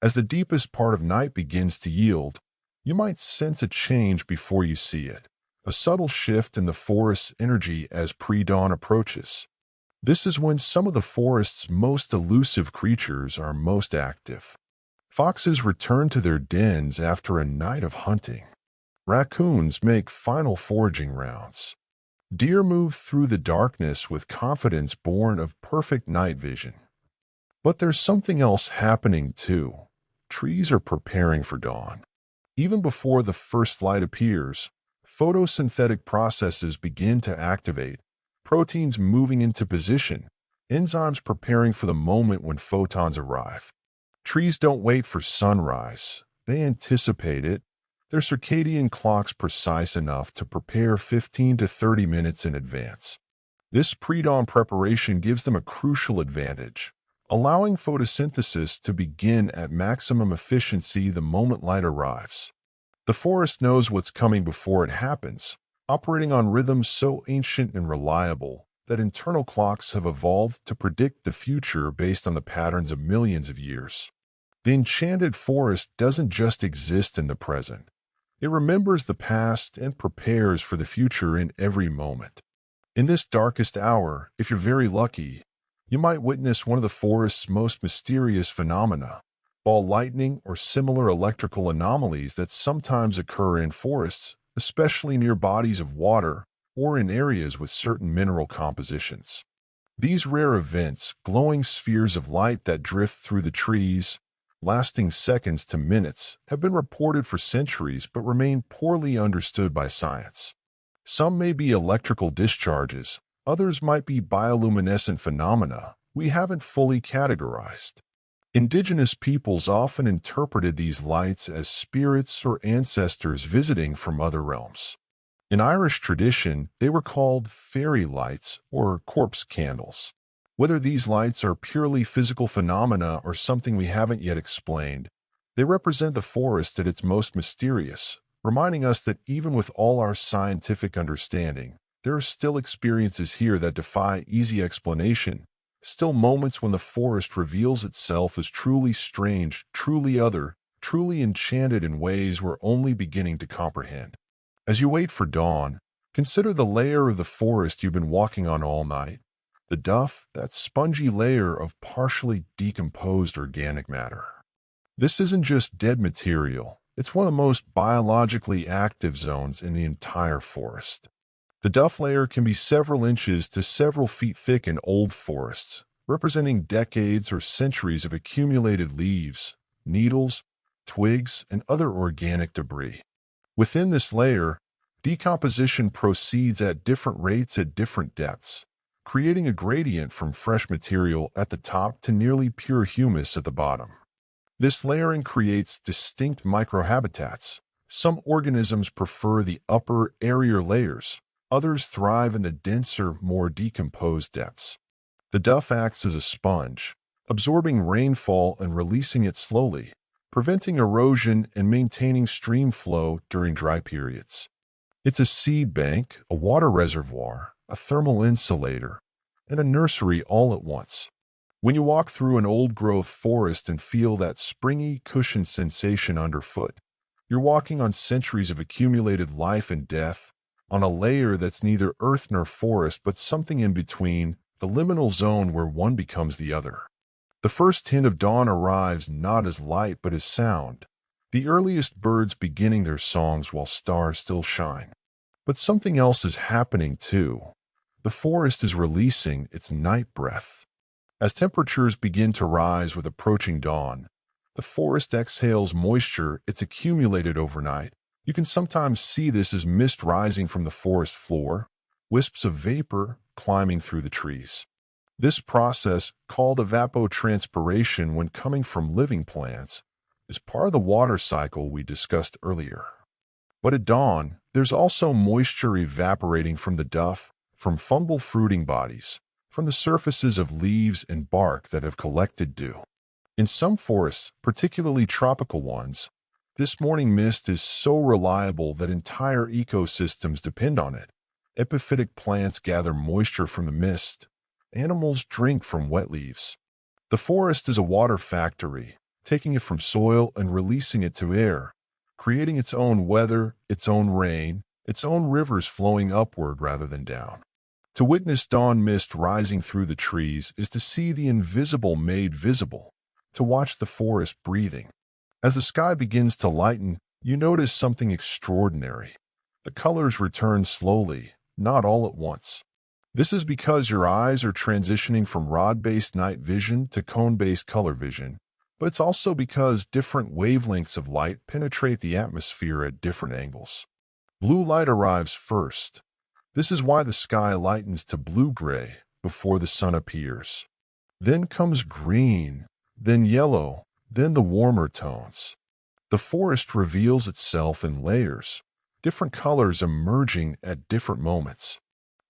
As the deepest part of night begins to yield, you might sense a change before you see it, a subtle shift in the forest's energy as pre-dawn approaches. This is when some of the forest's most elusive creatures are most active. Foxes return to their dens after a night of hunting. Raccoons make final foraging rounds. Deer move through the darkness with confidence born of perfect night vision. But there's something else happening too. Trees are preparing for dawn. Even before the first light appears, photosynthetic processes begin to activate, proteins moving into position, enzymes preparing for the moment when photons arrive. Trees don't wait for sunrise. They anticipate it. Their circadian clocks precise enough to prepare 15 to 30 minutes in advance. This pre-dawn preparation gives them a crucial advantage, allowing photosynthesis to begin at maximum efficiency the moment light arrives. The forest knows what's coming before it happens, operating on rhythms so ancient and reliable that internal clocks have evolved to predict the future based on the patterns of millions of years. The Enchanted Forest doesn't just exist in the present. It remembers the past and prepares for the future in every moment. In this darkest hour, if you're very lucky, you might witness one of the forest's most mysterious phenomena, ball lightning or similar electrical anomalies that sometimes occur in forests, especially near bodies of water or in areas with certain mineral compositions. These rare events, glowing spheres of light that drift through the trees, lasting seconds to minutes, have been reported for centuries but remain poorly understood by science. Some may be electrical discharges, others might be bioluminescent phenomena we haven't fully categorized. Indigenous peoples often interpreted these lights as spirits or ancestors visiting from other realms. In Irish tradition, they were called fairy lights or corpse candles. Whether these lights are purely physical phenomena or something we haven't yet explained, they represent the forest at its most mysterious, reminding us that even with all our scientific understanding, there are still experiences here that defy easy explanation, still moments when the forest reveals itself as truly strange, truly other, truly enchanted in ways we're only beginning to comprehend. As you wait for dawn, consider the layer of the forest you've been walking on all night. The duff, that spongy layer of partially decomposed organic matter. This isn't just dead material, it's one of the most biologically active zones in the entire forest. The duff layer can be several inches to several feet thick in old forests, representing decades or centuries of accumulated leaves, needles, twigs, and other organic debris. Within this layer, decomposition proceeds at different rates at different depths, creating a gradient from fresh material at the top to nearly pure humus at the bottom. This layering creates distinct microhabitats. Some organisms prefer the upper, airier layers. Others thrive in the denser, more decomposed depths. The duff acts as a sponge, absorbing rainfall and releasing it slowly, preventing erosion and maintaining stream flow during dry periods. It's a seed bank, a water reservoir, a thermal insulator, and a nursery all at once. When you walk through an old-growth forest and feel that springy, cushioned sensation underfoot, you're walking on centuries of accumulated life and death, on a layer that's neither earth nor forest but something in between, the liminal zone where one becomes the other. The first hint of dawn arrives not as light but as sound, the earliest birds beginning their songs while stars still shine. But something else is happening too. The forest is releasing its night breath. As temperatures begin to rise with approaching dawn, the forest exhales moisture it's accumulated overnight. You can sometimes see this as mist rising from the forest floor, wisps of vapor climbing through the trees. This process, called evapotranspiration when coming from living plants, is part of the water cycle we discussed earlier. But at dawn, there's also moisture evaporating from the duff, from fungal fruiting bodies, from the surfaces of leaves and bark that have collected dew. In some forests, particularly tropical ones, this morning mist is so reliable that entire ecosystems depend on it. Epiphytic plants gather moisture from the mist. Animals drink from wet leaves. The forest is a water factory, taking it from soil and releasing it to air, creating its own weather, its own rain, its own rivers flowing upward rather than down. To witness dawn mist rising through the trees is to see the invisible made visible, to watch the forest breathing. As the sky begins to lighten, you notice something extraordinary. The colors return slowly, not all at once. This is because your eyes are transitioning from rod-based night vision to cone-based color vision, but it's also because different wavelengths of light penetrate the atmosphere at different angles. Blue light arrives first. This is why the sky lightens to blue-gray before the sun appears. Then comes green, then yellow, then the warmer tones. The forest reveals itself in layers, different colors emerging at different moments.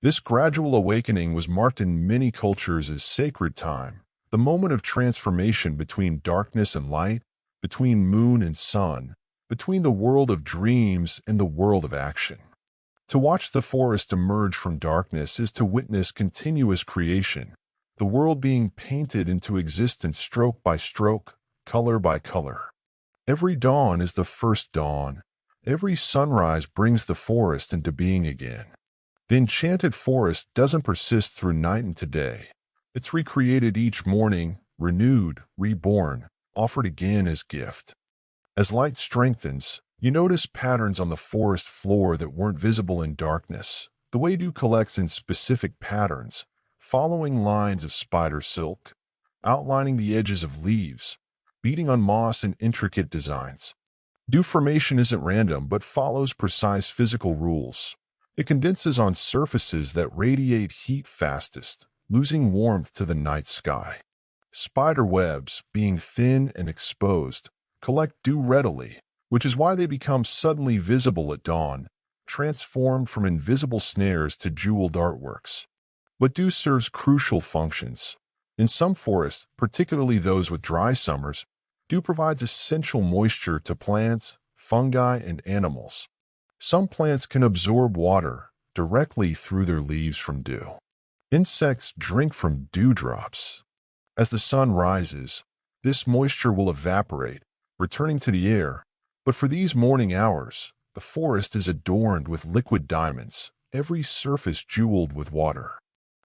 This gradual awakening was marked in many cultures as sacred time, the moment of transformation between darkness and light, between moon and sun, between the world of dreams and the world of action. To watch the forest emerge from darkness is to witness continuous creation, the world being painted into existence stroke by stroke, color by color. Every dawn is the first dawn. Every sunrise brings the forest into being again. The Enchanted Forest doesn't persist through night and today. It's recreated each morning, renewed, reborn, offered again as gift. As light strengthens, you notice patterns on the forest floor that weren't visible in darkness. The way dew collects in specific patterns, following lines of spider silk, outlining the edges of leaves, beating on moss in intricate designs. Dew formation isn't random but follows precise physical rules. It condenses on surfaces that radiate heat fastest, losing warmth to the night sky. Spider webs, being thin and exposed, collect dew readily, which is why they become suddenly visible at dawn, transformed from invisible snares to jeweled artworks. But dew serves crucial functions. In some forests, particularly those with dry summers, dew provides essential moisture to plants, fungi, and animals. Some plants can absorb water directly through their leaves from dew. Insects drink from dewdrops. As the sun rises, this moisture will evaporate, returning to the air. But for these morning hours, the forest is adorned with liquid diamonds, every surface jeweled with water.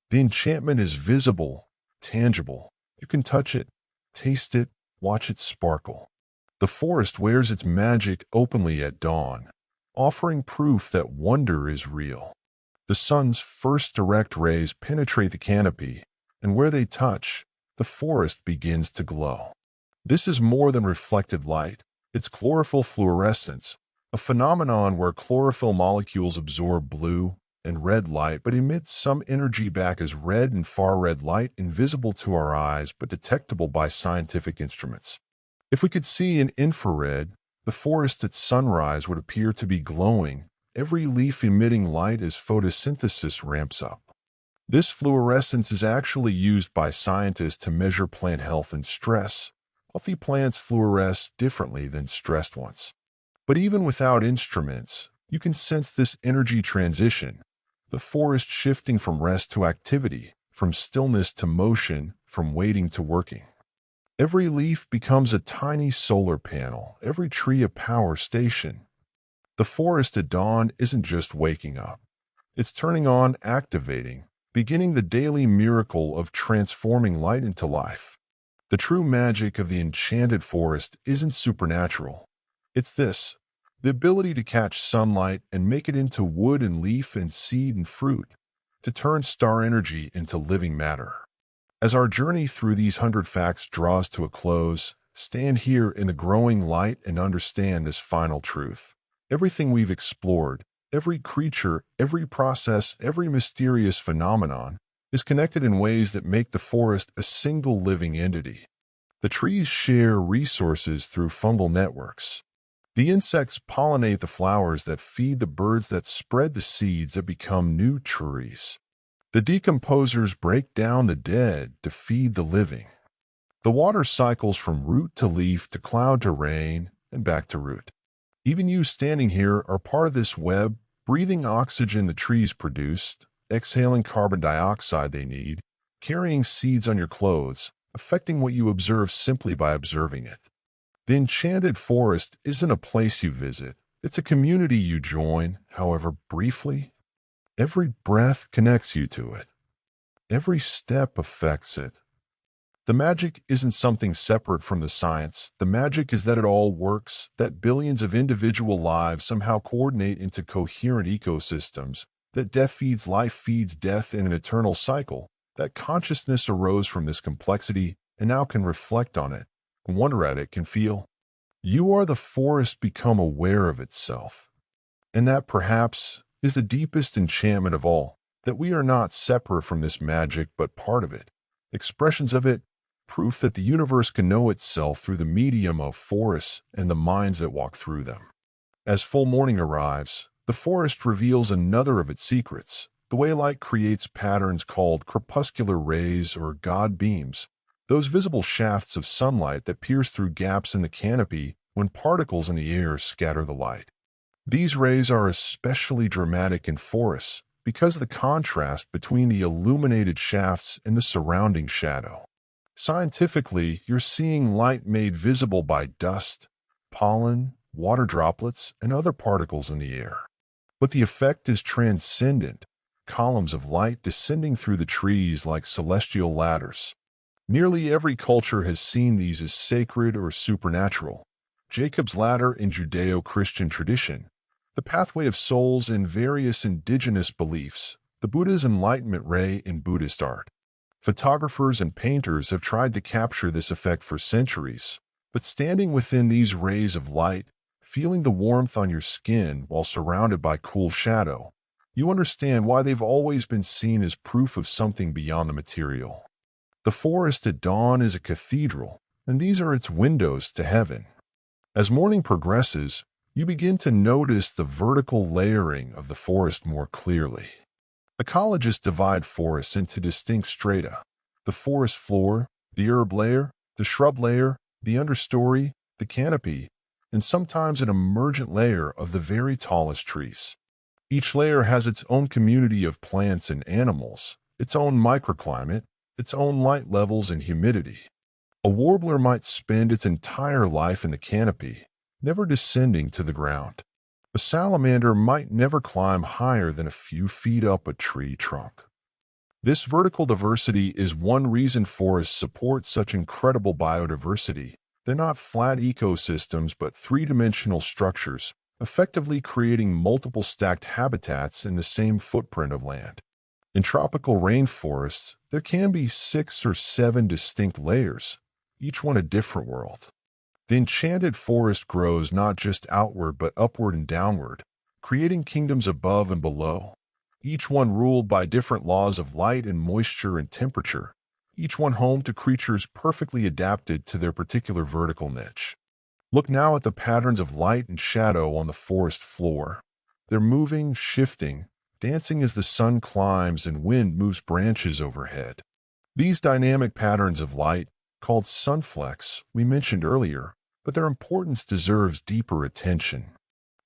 The enchantment is visible, tangible. You can touch it, taste it, watch it sparkle. The forest wears its magic openly at dawn, offering proof that wonder is real. The sun's first direct rays penetrate the canopy, and where they touch, the forest begins to glow. This is more than reflected light. It's chlorophyll fluorescence, a phenomenon where chlorophyll molecules absorb blue and red light but emit some energy back as red and far-red light invisible to our eyes but detectable by scientific instruments. If we could see in infrared, the forest at sunrise would appear to be glowing, every leaf emitting light as photosynthesis ramps up. This fluorescence is actually used by scientists to measure plant health and stress. Healthy plants fluoresce differently than stressed ones. But even without instruments, you can sense this energy transition, the forest shifting from rest to activity, from stillness to motion, from waiting to working. Every leaf becomes a tiny solar panel, every tree a power station. The forest at dawn isn't just waking up. It's turning on, activating, beginning the daily miracle of transforming light into life. The true magic of the enchanted forest isn't supernatural. It's this, the ability to catch sunlight and make it into wood and leaf and seed and fruit, to turn star energy into living matter. As our journey through these 100 facts draws to a close, stand here in the growing light and understand this final truth. Everything we've explored, every creature, every process, every mysterious phenomenon, is connected in ways that make the forest a single living entity. The trees share resources through fungal networks. The insects pollinate the flowers that feed the birds that spread the seeds that become new trees. The decomposers break down the dead to feed the living. The water cycles from root to leaf to cloud to rain and back to root. Even you standing here are part of this web, breathing oxygen the trees produced, exhaling carbon dioxide they need, carrying seeds on your clothes, affecting what you observe simply by observing it. The enchanted forest isn't a place you visit. It's a community you join, however briefly. Every breath connects you to it. Every step affects it. The magic isn't something separate from the science. The magic is that it all works, that billions of individual lives somehow coordinate into coherent ecosystems, that death feeds life feeds death in an eternal cycle, that consciousness arose from this complexity and now can reflect on it, can wonder at it, can feel. You are the forest become aware of itself. And that perhaps is the deepest enchantment of all, that we are not separate from this magic but part of it, expressions of it, proof that the universe can know itself through the medium of forests and the minds that walk through them. As full morning arrives, the forest reveals another of its secrets, the way light creates patterns called crepuscular rays or God beams, those visible shafts of sunlight that pierce through gaps in the canopy when particles in the air scatter the light. These rays are especially dramatic in forests because of the contrast between the illuminated shafts and the surrounding shadow. Scientifically, you're seeing light made visible by dust, pollen, water droplets, and other particles in the air. But the effect is transcendent, columns of light descending through the trees like celestial ladders. Nearly every culture has seen these as sacred or supernatural. Jacob's ladder in Judeo-Christian tradition, the pathway of souls in various indigenous beliefs, the Buddha's enlightenment ray in Buddhist art. Photographers and painters have tried to capture this effect for centuries, but standing within these rays of light, feeling the warmth on your skin while surrounded by cool shadow, you understand why they've always been seen as proof of something beyond the material. The forest at dawn is a cathedral, and these are its windows to heaven. As morning progresses, you begin to notice the vertical layering of the forest more clearly. Ecologists divide forests into distinct strata: the forest floor, the herb layer, the shrub layer, the understory, the canopy, and sometimes an emergent layer of the very tallest trees. Each layer has its own community of plants and animals, its own microclimate, its own light levels and humidity. A warbler might spend its entire life in the canopy, never descending to the ground. A salamander might never climb higher than a few feet up a tree trunk. This vertical diversity is one reason forests support such incredible biodiversity. They're not flat ecosystems but three-dimensional structures, effectively creating multiple stacked habitats in the same footprint of land. In tropical rainforests, there can be 6 or 7 distinct layers, each one a different world. The enchanted forest grows not just outward but upward and downward, creating kingdoms above and below, each one ruled by different laws of light and moisture and temperature, each one home to creatures perfectly adapted to their particular vertical niche. Look now at the patterns of light and shadow on the forest floor. They're moving, shifting, dancing as the sun climbs and wind moves branches overhead. These dynamic patterns of light, called sunflex, we mentioned earlier, but their importance deserves deeper attention.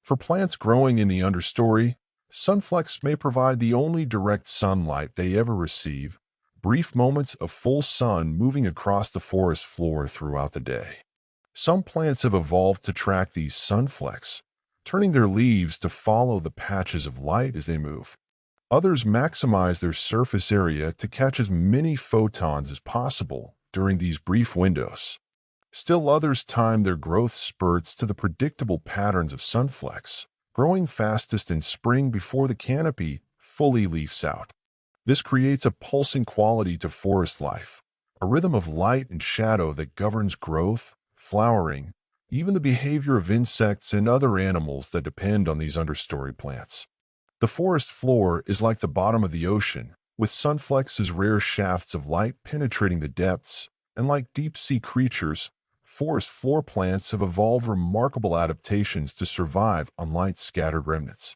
For plants growing in the understory, sunflex may provide the only direct sunlight they ever receive, brief moments of full sun moving across the forest floor throughout the day. Some plants have evolved to track these sunflex, turning their leaves to follow the patches of light as they move. Others maximize their surface area to catch as many photons as possible during these brief windows. Still others time their growth spurts to the predictable patterns of sunflex, growing fastest in spring before the canopy fully leaves out. This creates a pulsing quality to forest life, a rhythm of light and shadow that governs growth, flowering, even the behavior of insects and other animals that depend on these understory plants. The forest floor is like the bottom of the ocean, with sunflex's rare shafts of light penetrating the depths, and like deep-sea creatures, forest floor plants have evolved remarkable adaptations to survive on light-scattered remnants.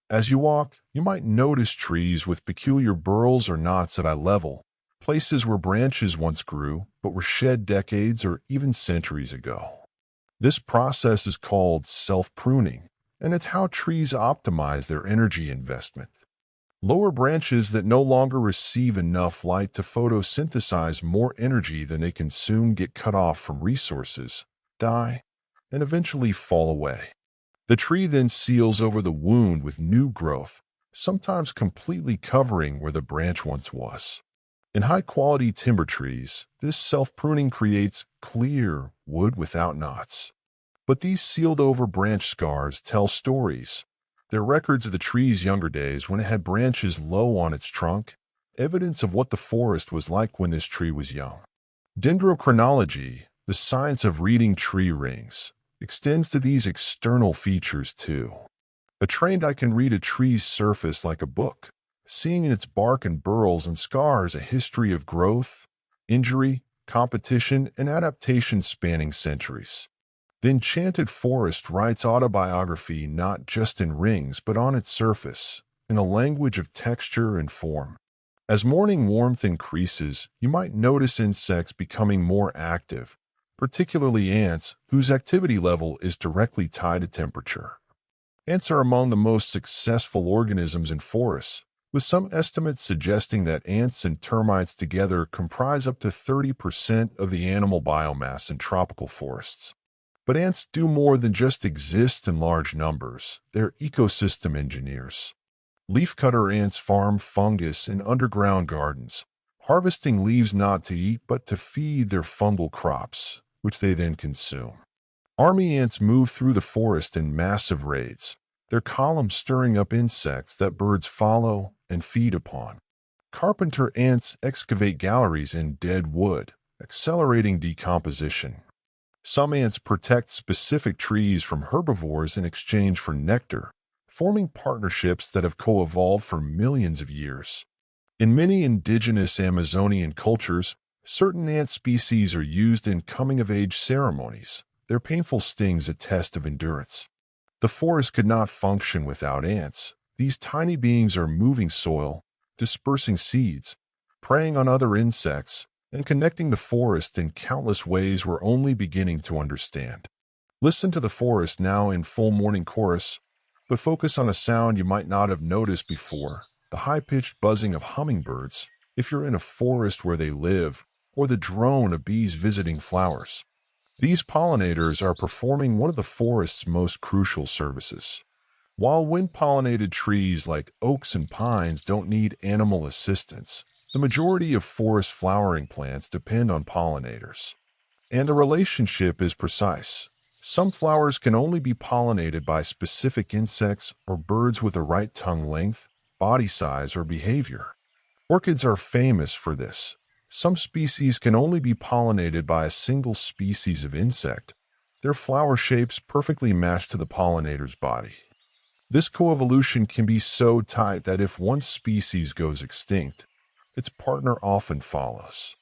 As you walk, you might notice trees with peculiar burls or knots at eye level, places where branches once grew but were shed decades or even centuries ago. This process is called self-pruning, and it's how trees optimize their energy investment. Lower branches that no longer receive enough light to photosynthesize more energy than they consume get cut off from resources, die, and eventually fall away. The tree then seals over the wound with new growth, sometimes completely covering where the branch once was. In high-quality timber trees, this self-pruning creates clear wood without knots. But these sealed-over branch scars tell stories. They're records of the tree's younger days when it had branches low on its trunk, evidence of what the forest was like when this tree was young. Dendrochronology, the science of reading tree rings, extends to these external features too. A trained eye can read a tree's surface like a book, seeing in its bark and burls and scars a history of growth, injury, competition, and adaptation spanning centuries. The Enchanted Forest writes autobiography not just in rings but on its surface, in a language of texture and form. As morning warmth increases, you might notice insects becoming more active, particularly ants, whose activity level is directly tied to temperature. Ants are among the most successful organisms in forests, with some estimates suggesting that ants and termites together comprise up to 30% of the animal biomass in tropical forests. But ants do more than just exist in large numbers. They're ecosystem engineers. Leafcutter ants farm fungus in underground gardens, harvesting leaves not to eat but to feed their fungal crops, which they then consume. Army ants move through the forest in massive raids, their columns stirring up insects that birds follow and feed upon. Carpenter ants excavate galleries in dead wood, accelerating decomposition. Some ants protect specific trees from herbivores in exchange for nectar, forming partnerships that have co-evolved for millions of years. In many indigenous Amazonian cultures, certain ant species are used in coming-of-age ceremonies. Their painful stings a test of endurance. The forest could not function without ants. These tiny beings are moving soil, dispersing seeds, preying on other insects, and connecting the forest in countless ways we're only beginning to understand. Listen to the forest now in full morning chorus, but focus on a sound you might not have noticed before, the high-pitched buzzing of hummingbirds, if you're in a forest where they live, or the drone of bees visiting flowers. These pollinators are performing one of the forest's most crucial services. While wind-pollinated trees like oaks and pines don't need animal assistance, the majority of forest flowering plants depend on pollinators. And the relationship is precise. Some flowers can only be pollinated by specific insects or birds with the right tongue length, body size, or behavior. Orchids are famous for this. Some species can only be pollinated by a single species of insect, their flower shapes perfectly matched to the pollinator's body. This coevolution can be so tight that if one species goes extinct, its partner often follows.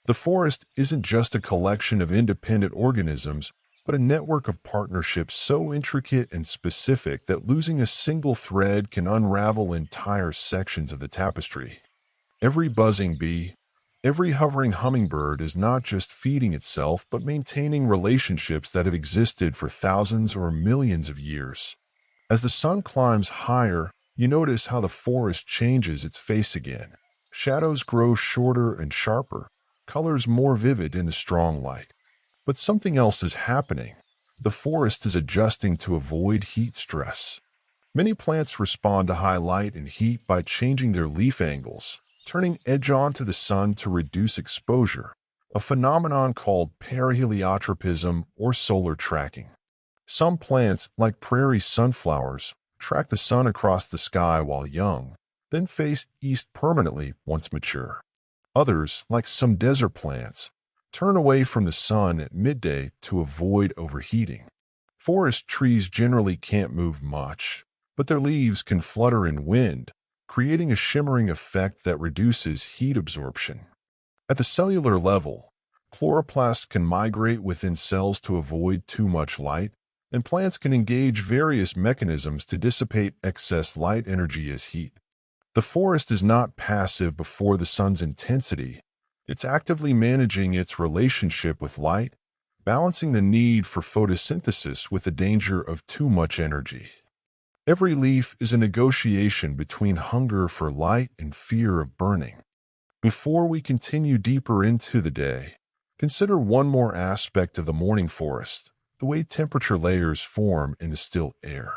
The forest isn't just a collection of independent organisms, but a network of partnerships so intricate and specific that losing a single thread can unravel entire sections of the tapestry. Every buzzing bee, every hovering hummingbird is not just feeding itself but maintaining relationships that have existed for thousands or millions of years. As the sun climbs higher, you notice how the forest changes its face again. Shadows grow shorter and sharper, colors more vivid in the strong light. But something else is happening. The forest is adjusting to avoid heat stress. Many plants respond to high light and heat by changing their leaf angles, turning edge on to the sun to reduce exposure, a phenomenon called periheliotropism or solar tracking. Some plants, like prairie sunflowers, track the sun across the sky while young, then face east permanently once mature. Others, like some desert plants, turn away from the sun at midday to avoid overheating. Forest trees generally can't move much, but their leaves can flutter in wind, creating a shimmering effect that reduces heat absorption. At the cellular level, chloroplasts can migrate within cells to avoid too much light, and plants can engage various mechanisms to dissipate excess light energy as heat. The forest is not passive before the sun's intensity. It's actively managing its relationship with light, balancing the need for photosynthesis with the danger of too much energy. Every leaf is a negotiation between hunger for light and fear of burning. Before we continue deeper into the day, consider one more aspect of the morning forest: the way temperature layers form in the still air.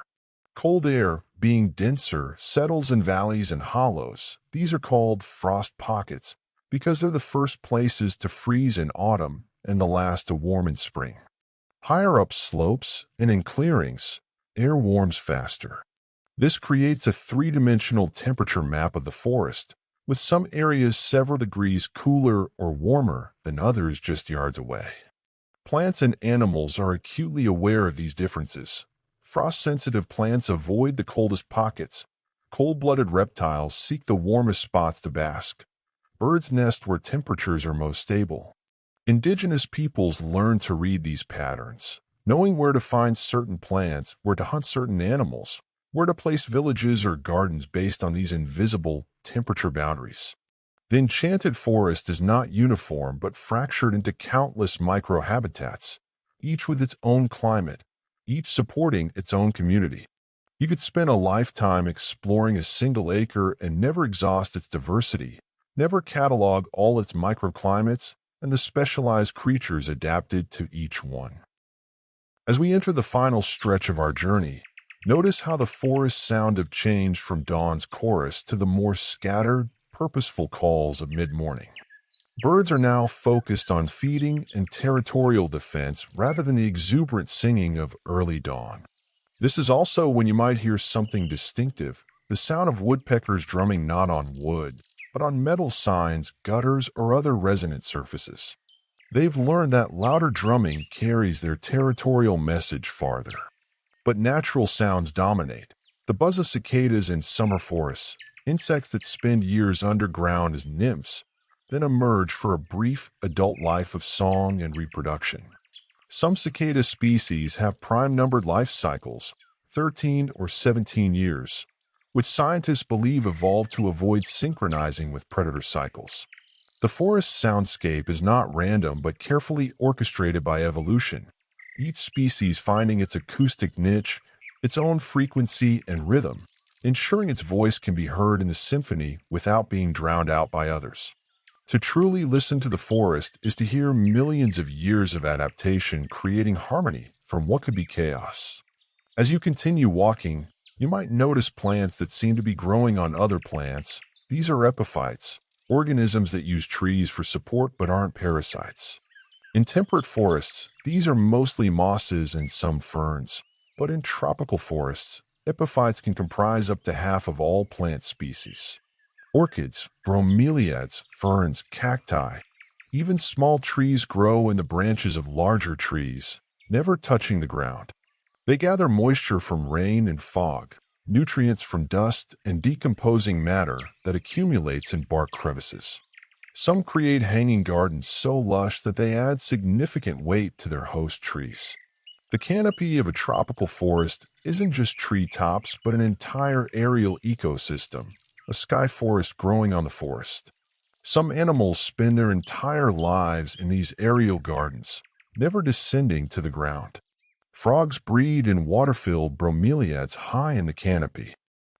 Cold air, being denser, settles in valleys and hollows. These are called frost pockets because they're the first places to freeze in autumn and the last to warm in spring. Higher up slopes and in clearings, air warms faster. This creates a three-dimensional temperature map of the forest, with some areas several degrees cooler or warmer than others just yards away. Plants and animals are acutely aware of these differences. Frost-sensitive plants avoid the coldest pockets. Cold-blooded reptiles seek the warmest spots to bask. Birds nest where temperatures are most stable. Indigenous peoples learn to read these patterns, knowing where to find certain plants, where to hunt certain animals, where to place villages or gardens based on these invisible temperature boundaries. The Enchanted Forest is not uniform but fractured into countless microhabitats, each with its own climate, each supporting its own community. You could spend a lifetime exploring a single acre and never exhaust its diversity, never catalog all its microclimates and the specialized creatures adapted to each one. As we enter the final stretch of our journey, notice how the forest's sound have changed from dawn's chorus to the more scattered, purposeful calls of mid-morning. Birds are now focused on feeding and territorial defense rather than the exuberant singing of early dawn. This is also when you might hear something distinctive, the sound of woodpeckers drumming not on wood, but on metal signs, gutters, or other resonant surfaces. They've learned that louder drumming carries their territorial message farther. But natural sounds dominate. The buzz of cicadas in summer forests, insects that spend years underground as nymphs, then emerge for a brief adult life of song and reproduction. Some cicada species have prime-numbered life cycles, 13 or 17 years, which scientists believe evolved to avoid synchronizing with predator cycles. The forest soundscape is not random but carefully orchestrated by evolution, each species finding its acoustic niche, its own frequency and rhythm, ensuring its voice can be heard in the symphony without being drowned out by others. To truly listen to the forest is to hear millions of years of adaptation creating harmony from what could be chaos. As you continue walking, you might notice plants that seem to be growing on other plants. These are epiphytes, organisms that use trees for support but aren't parasites. In temperate forests, these are mostly mosses and some ferns, but in tropical forests, epiphytes can comprise up to half of all plant species. Orchids, bromeliads, ferns, cacti, even small trees grow in the branches of larger trees, never touching the ground. They gather moisture from rain and fog, nutrients from dust and decomposing matter that accumulates in bark crevices. Some create hanging gardens so lush that they add significant weight to their host trees. The canopy of a tropical forest isn't just treetops, but an entire aerial ecosystem, a sky forest growing on the forest. Some animals spend their entire lives in these aerial gardens, never descending to the ground. Frogs breed in water-filled bromeliads high in the canopy.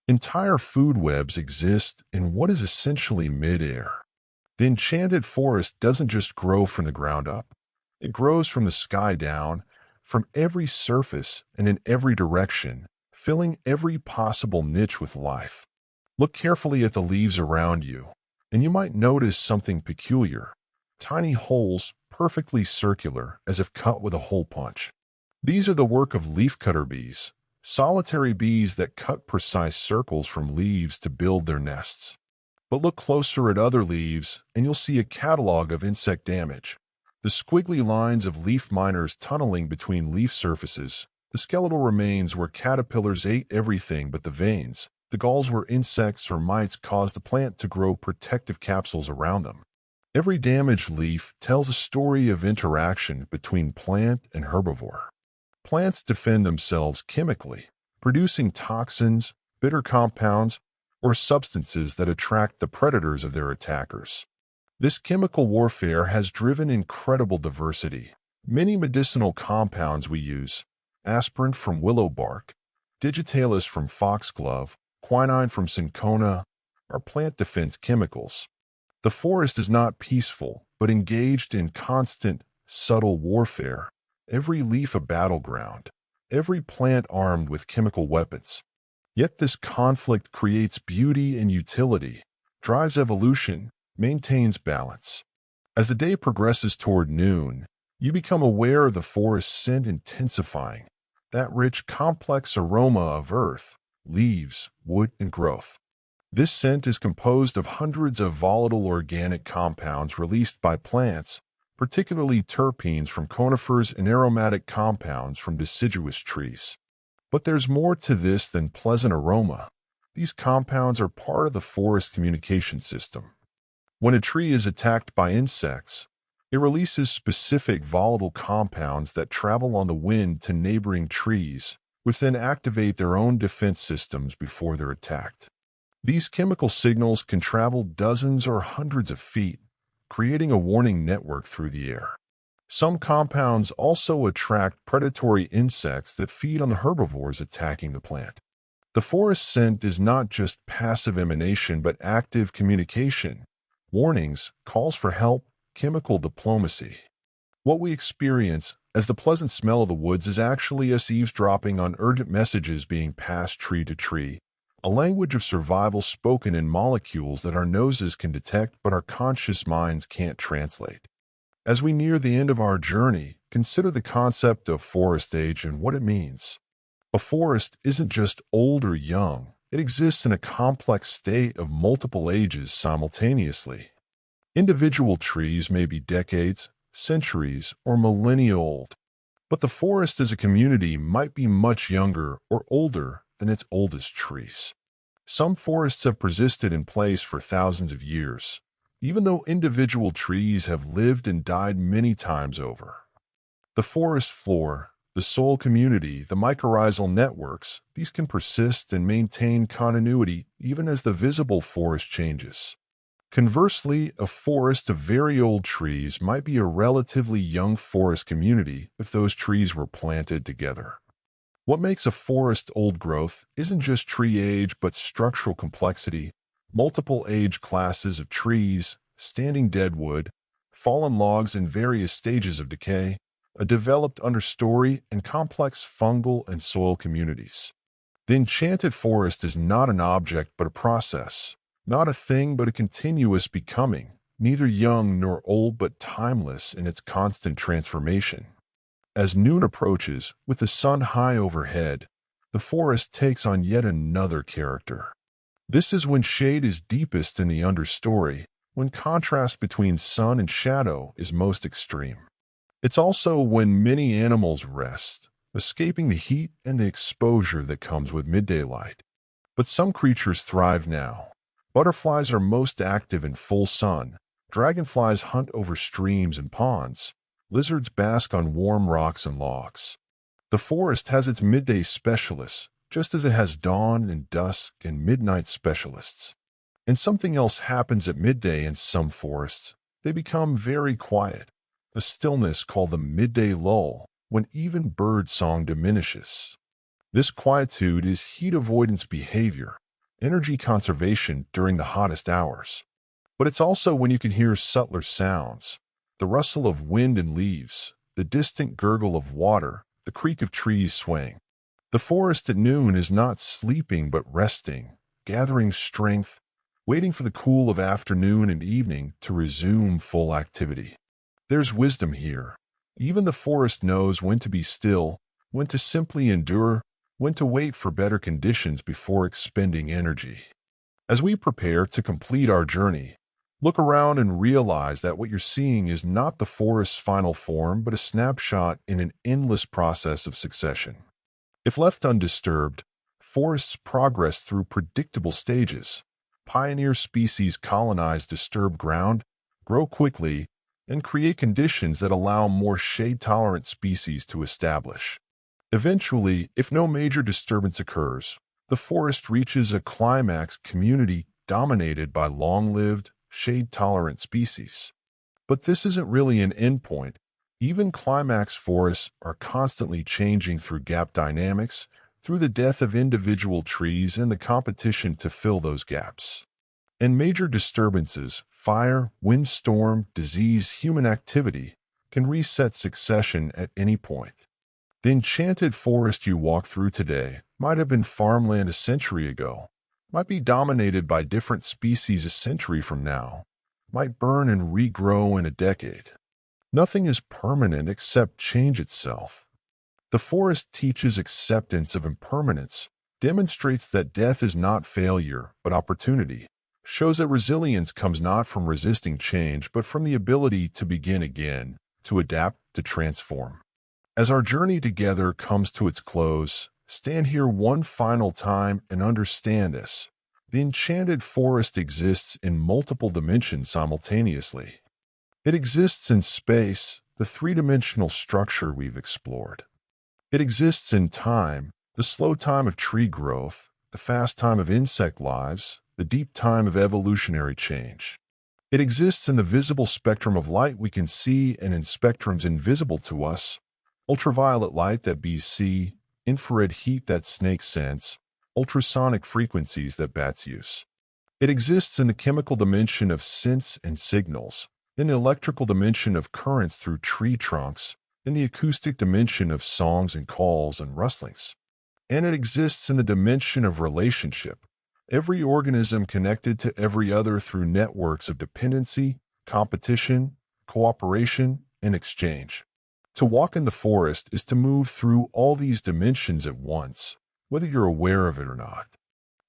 Entire food webs exist in what is essentially mid-air. The enchanted forest doesn't just grow from the ground up. It grows from the sky down, from every surface and in every direction, filling every possible niche with life. Look carefully at the leaves around you, and you might notice something peculiar. Tiny holes, perfectly circular, as if cut with a hole punch. These are the work of leafcutter bees, solitary bees that cut precise circles from leaves to build their nests. But look closer at other leaves, and you'll see a catalog of insect damage. The squiggly lines of leaf miners tunneling between leaf surfaces, the skeletal remains where caterpillars ate everything but the veins, the galls where insects or mites caused the plant to grow protective capsules around them. Every damaged leaf tells a story of interaction between plant and herbivore. Plants defend themselves chemically, producing toxins, bitter compounds, or substances that attract the predators of their attackers. This chemical warfare has driven incredible diversity. Many medicinal compounds we use, aspirin from willow bark, digitalis from foxglove, quinine from cinchona, are plant defense chemicals. The forest is not peaceful, but engaged in constant, subtle warfare. Every leaf a battleground, every plant armed with chemical weapons. Yet this conflict creates beauty and utility, drives evolution, maintains balance. As the day progresses toward noon, you become aware of the forest's scent intensifying, that rich, complex aroma of earth, leaves, wood, and growth. This scent is composed of hundreds of volatile organic compounds released by plants, particularly terpenes from conifers and aromatic compounds from deciduous trees. But there's more to this than pleasant aroma. These compounds are part of the forest communication system. When a tree is attacked by insects, it releases specific volatile compounds that travel on the wind to neighboring trees, which then activate their own defense systems before they're attacked. These chemical signals can travel dozens or hundreds of feet, creating a warning network through the air. Some compounds also attract predatory insects that feed on the herbivores attacking the plant. The forest scent is not just passive emanation but active communication, warnings, calls for help, chemical diplomacy. What we experience as the pleasant smell of the woods is actually us eavesdropping on urgent messages being passed tree to tree, a language of survival spoken in molecules that our noses can detect but our conscious minds can't translate. As we near the end of our journey, consider the concept of forest age and what it means. A forest isn't just old or young, it exists in a complex state of multiple ages simultaneously. Individual trees may be decades, centuries, or millennia old, but the forest as a community might be much younger or older than its oldest trees. Some forests have persisted in place for thousands of years, even though individual trees have lived and died many times over. The forest floor, the soil community, the mycorrhizal networks, these can persist and maintain continuity even as the visible forest changes. Conversely, a forest of very old trees might be a relatively young forest community if those trees were planted together. What makes a forest old growth isn't just tree age but structural complexity, multiple age classes of trees, standing deadwood, fallen logs in various stages of decay, a developed understory, and complex fungal and soil communities. The enchanted forest is not an object but a process, not a thing but a continuous becoming, neither young nor old but timeless in its constant transformation. As noon approaches, with the sun high overhead, the forest takes on yet another character. This is when shade is deepest in the understory, when contrast between sun and shadow is most extreme. It's also when many animals rest, escaping the heat and the exposure that comes with midday light. But some creatures thrive now. Butterflies are most active in full sun, dragonflies hunt over streams and ponds, lizards bask on warm rocks and logs. The forest has its midday specialists, just as it has dawn and dusk and midnight specialists. And something else happens at midday in some forests. They become very quiet, a stillness called the midday lull, when even bird song diminishes. This quietude is heat avoidance behavior, energy conservation during the hottest hours. But it's also when you can hear subtler sounds, the rustle of wind and leaves, the distant gurgle of water, the creak of trees swaying. The forest at noon is not sleeping but resting, gathering strength, waiting for the cool of afternoon and evening to resume full activity. There's wisdom here. Even the forest knows when to be still, when to simply endure, when to wait for better conditions before expending energy. As we prepare to complete our journey, look around and realize that what you're seeing is not the forest's final form, but a snapshot in an endless process of succession. If left undisturbed, forests progress through predictable stages. Pioneer species colonize disturbed ground, grow quickly, and create conditions that allow more shade-tolerant species to establish. Eventually, if no major disturbance occurs, the forest reaches a climax community dominated by long-lived, shade-tolerant species. But this isn't really an endpoint. Even climax forests are constantly changing through gap dynamics, through the death of individual trees and the competition to fill those gaps. And major disturbances, fire, windstorm, disease, human activity, can reset succession at any point. The enchanted forest you walk through today might have been farmland a century ago, might be dominated by different species a century from now, might burn and regrow in a decade. Nothing is permanent except change itself. The forest teaches acceptance of impermanence, demonstrates that death is not failure, but opportunity, shows that resilience comes not from resisting change, but from the ability to begin again, to adapt, to transform. As our journey together comes to its close, stand here one final time and understand this. The enchanted forest exists in multiple dimensions simultaneously. It exists in space, the three-dimensional structure we've explored. It exists in time, the slow time of tree growth, the fast time of insect lives, the deep time of evolutionary change. It exists in the visible spectrum of light we can see and in spectrums invisible to us, ultraviolet light that bees see, infrared heat that snakes sense, ultrasonic frequencies that bats use. It exists in the chemical dimension of scents and signals, in the electrical dimension of currents through tree trunks, in the acoustic dimension of songs and calls and rustlings. And it exists in the dimension of relationship, every organism connected to every other through networks of dependency, competition, cooperation, and exchange. To walk in the forest is to move through all these dimensions at once, whether you're aware of it or not.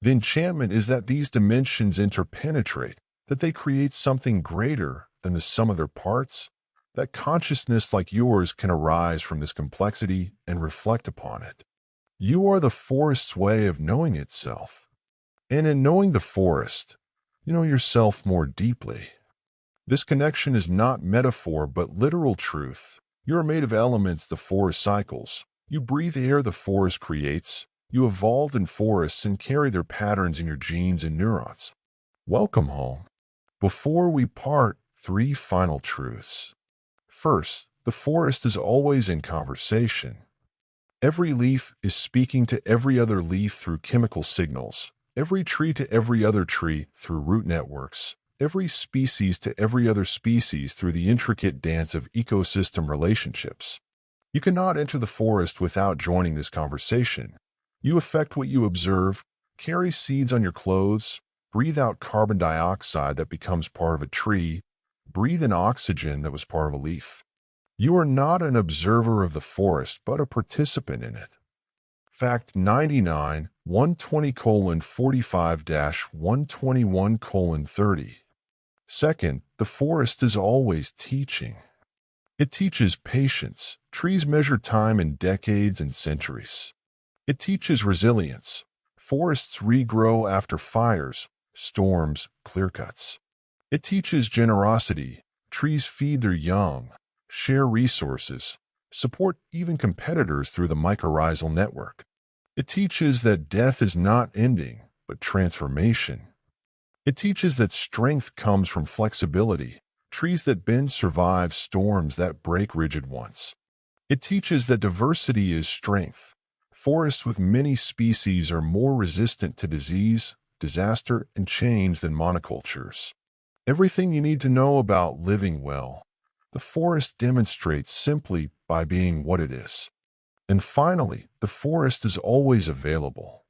The enchantment is that these dimensions interpenetrate, that they create something greater than the sum of their parts, that consciousness like yours can arise from this complexity and reflect upon it. You are the forest's way of knowing itself. And in knowing the forest, you know yourself more deeply. This connection is not metaphor but literal truth. You are made of elements the forest cycles. You breathe air the forest creates. You evolved in forests and carry their patterns in your genes and neurons. Welcome home. Before we part, 3 final truths. First, the forest is always in conversation. Every leaf is speaking to every other leaf through chemical signals, every tree to every other tree through root networks, every species to every other species through the intricate dance of ecosystem relationships. You cannot enter the forest without joining this conversation. You affect what you observe, carry seeds on your clothes, breathe out carbon dioxide that becomes part of a tree, breathe in oxygen that was part of a leaf. You are not an observer of the forest, but a participant in it. Fact 99, 120:45-121:30. Second, the forest is always teaching. It teaches patience. Trees measure time in decades and centuries. It teaches resilience. Forests regrow after fires, storms, clear-cuts. It teaches generosity. Trees feed their young, share resources, support even competitors through the mycorrhizal network. It teaches that death is not ending, but transformation. It teaches that strength comes from flexibility. Trees that bend survive storms that break rigid ones. It teaches that diversity is strength. Forests with many species are more resistant to disease, disaster, and change than monocultures. Everything you need to know about living well, the forest demonstrates simply by being what it is. And finally, the forest is always available.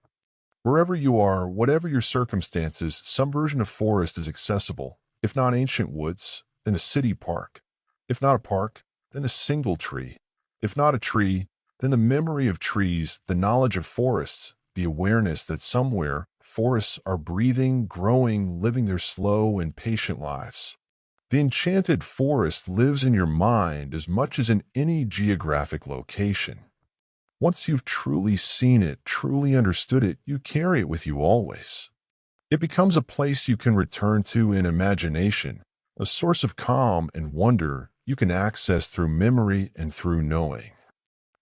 Wherever you are, whatever your circumstances, some version of forest is accessible. If not ancient woods, then a city park. If not a park, then a single tree. If not a tree, then the memory of trees, the knowledge of forests, the awareness that somewhere forests are breathing, growing, living their slow and patient lives. The enchanted forest lives in your mind as much as in any geographic location. Once you've truly seen it, truly understood it, you carry it with you always. It becomes a place you can return to in imagination, a source of calm and wonder you can access through memory and through knowing.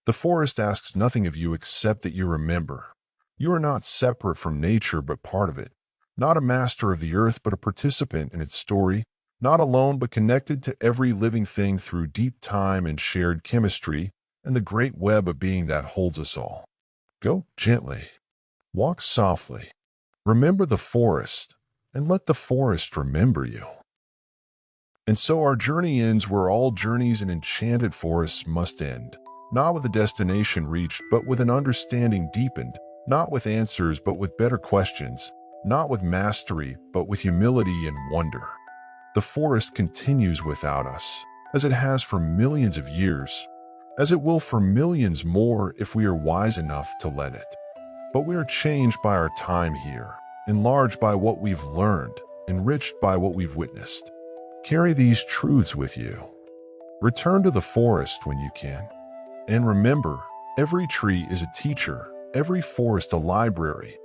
The forest asks nothing of you except that you remember. You are not separate from nature but part of it, not a master of the earth but a participant in its story, not alone but connected to every living thing through deep time and shared chemistry, and the great web of being that holds us all. Go gently. Walk softly. Remember the forest, and let the forest remember you. And so our journey ends where all journeys in enchanted forests must end, not with a destination reached, but with an understanding deepened, not with answers, but with better questions, not with mastery, but with humility and wonder. The forest continues without us, as it has for millions of years, as it will for millions more if we are wise enough to let it. But we are changed by our time here, enlarged by what we've learned, enriched by what we've witnessed. Carry these truths with you. Return to the forest when you can. And remember, every tree is a teacher, every forest a library,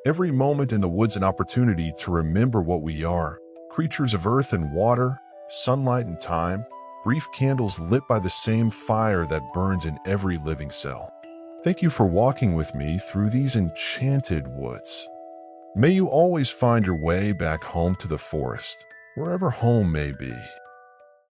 every moment in the woods an opportunity to remember what we are, creatures of earth and water, sunlight and time, brief candles lit by the same fire that burns in every living cell. Thank you for walking with me through these enchanted woods. May you always find your way back home to the forest, wherever home may be.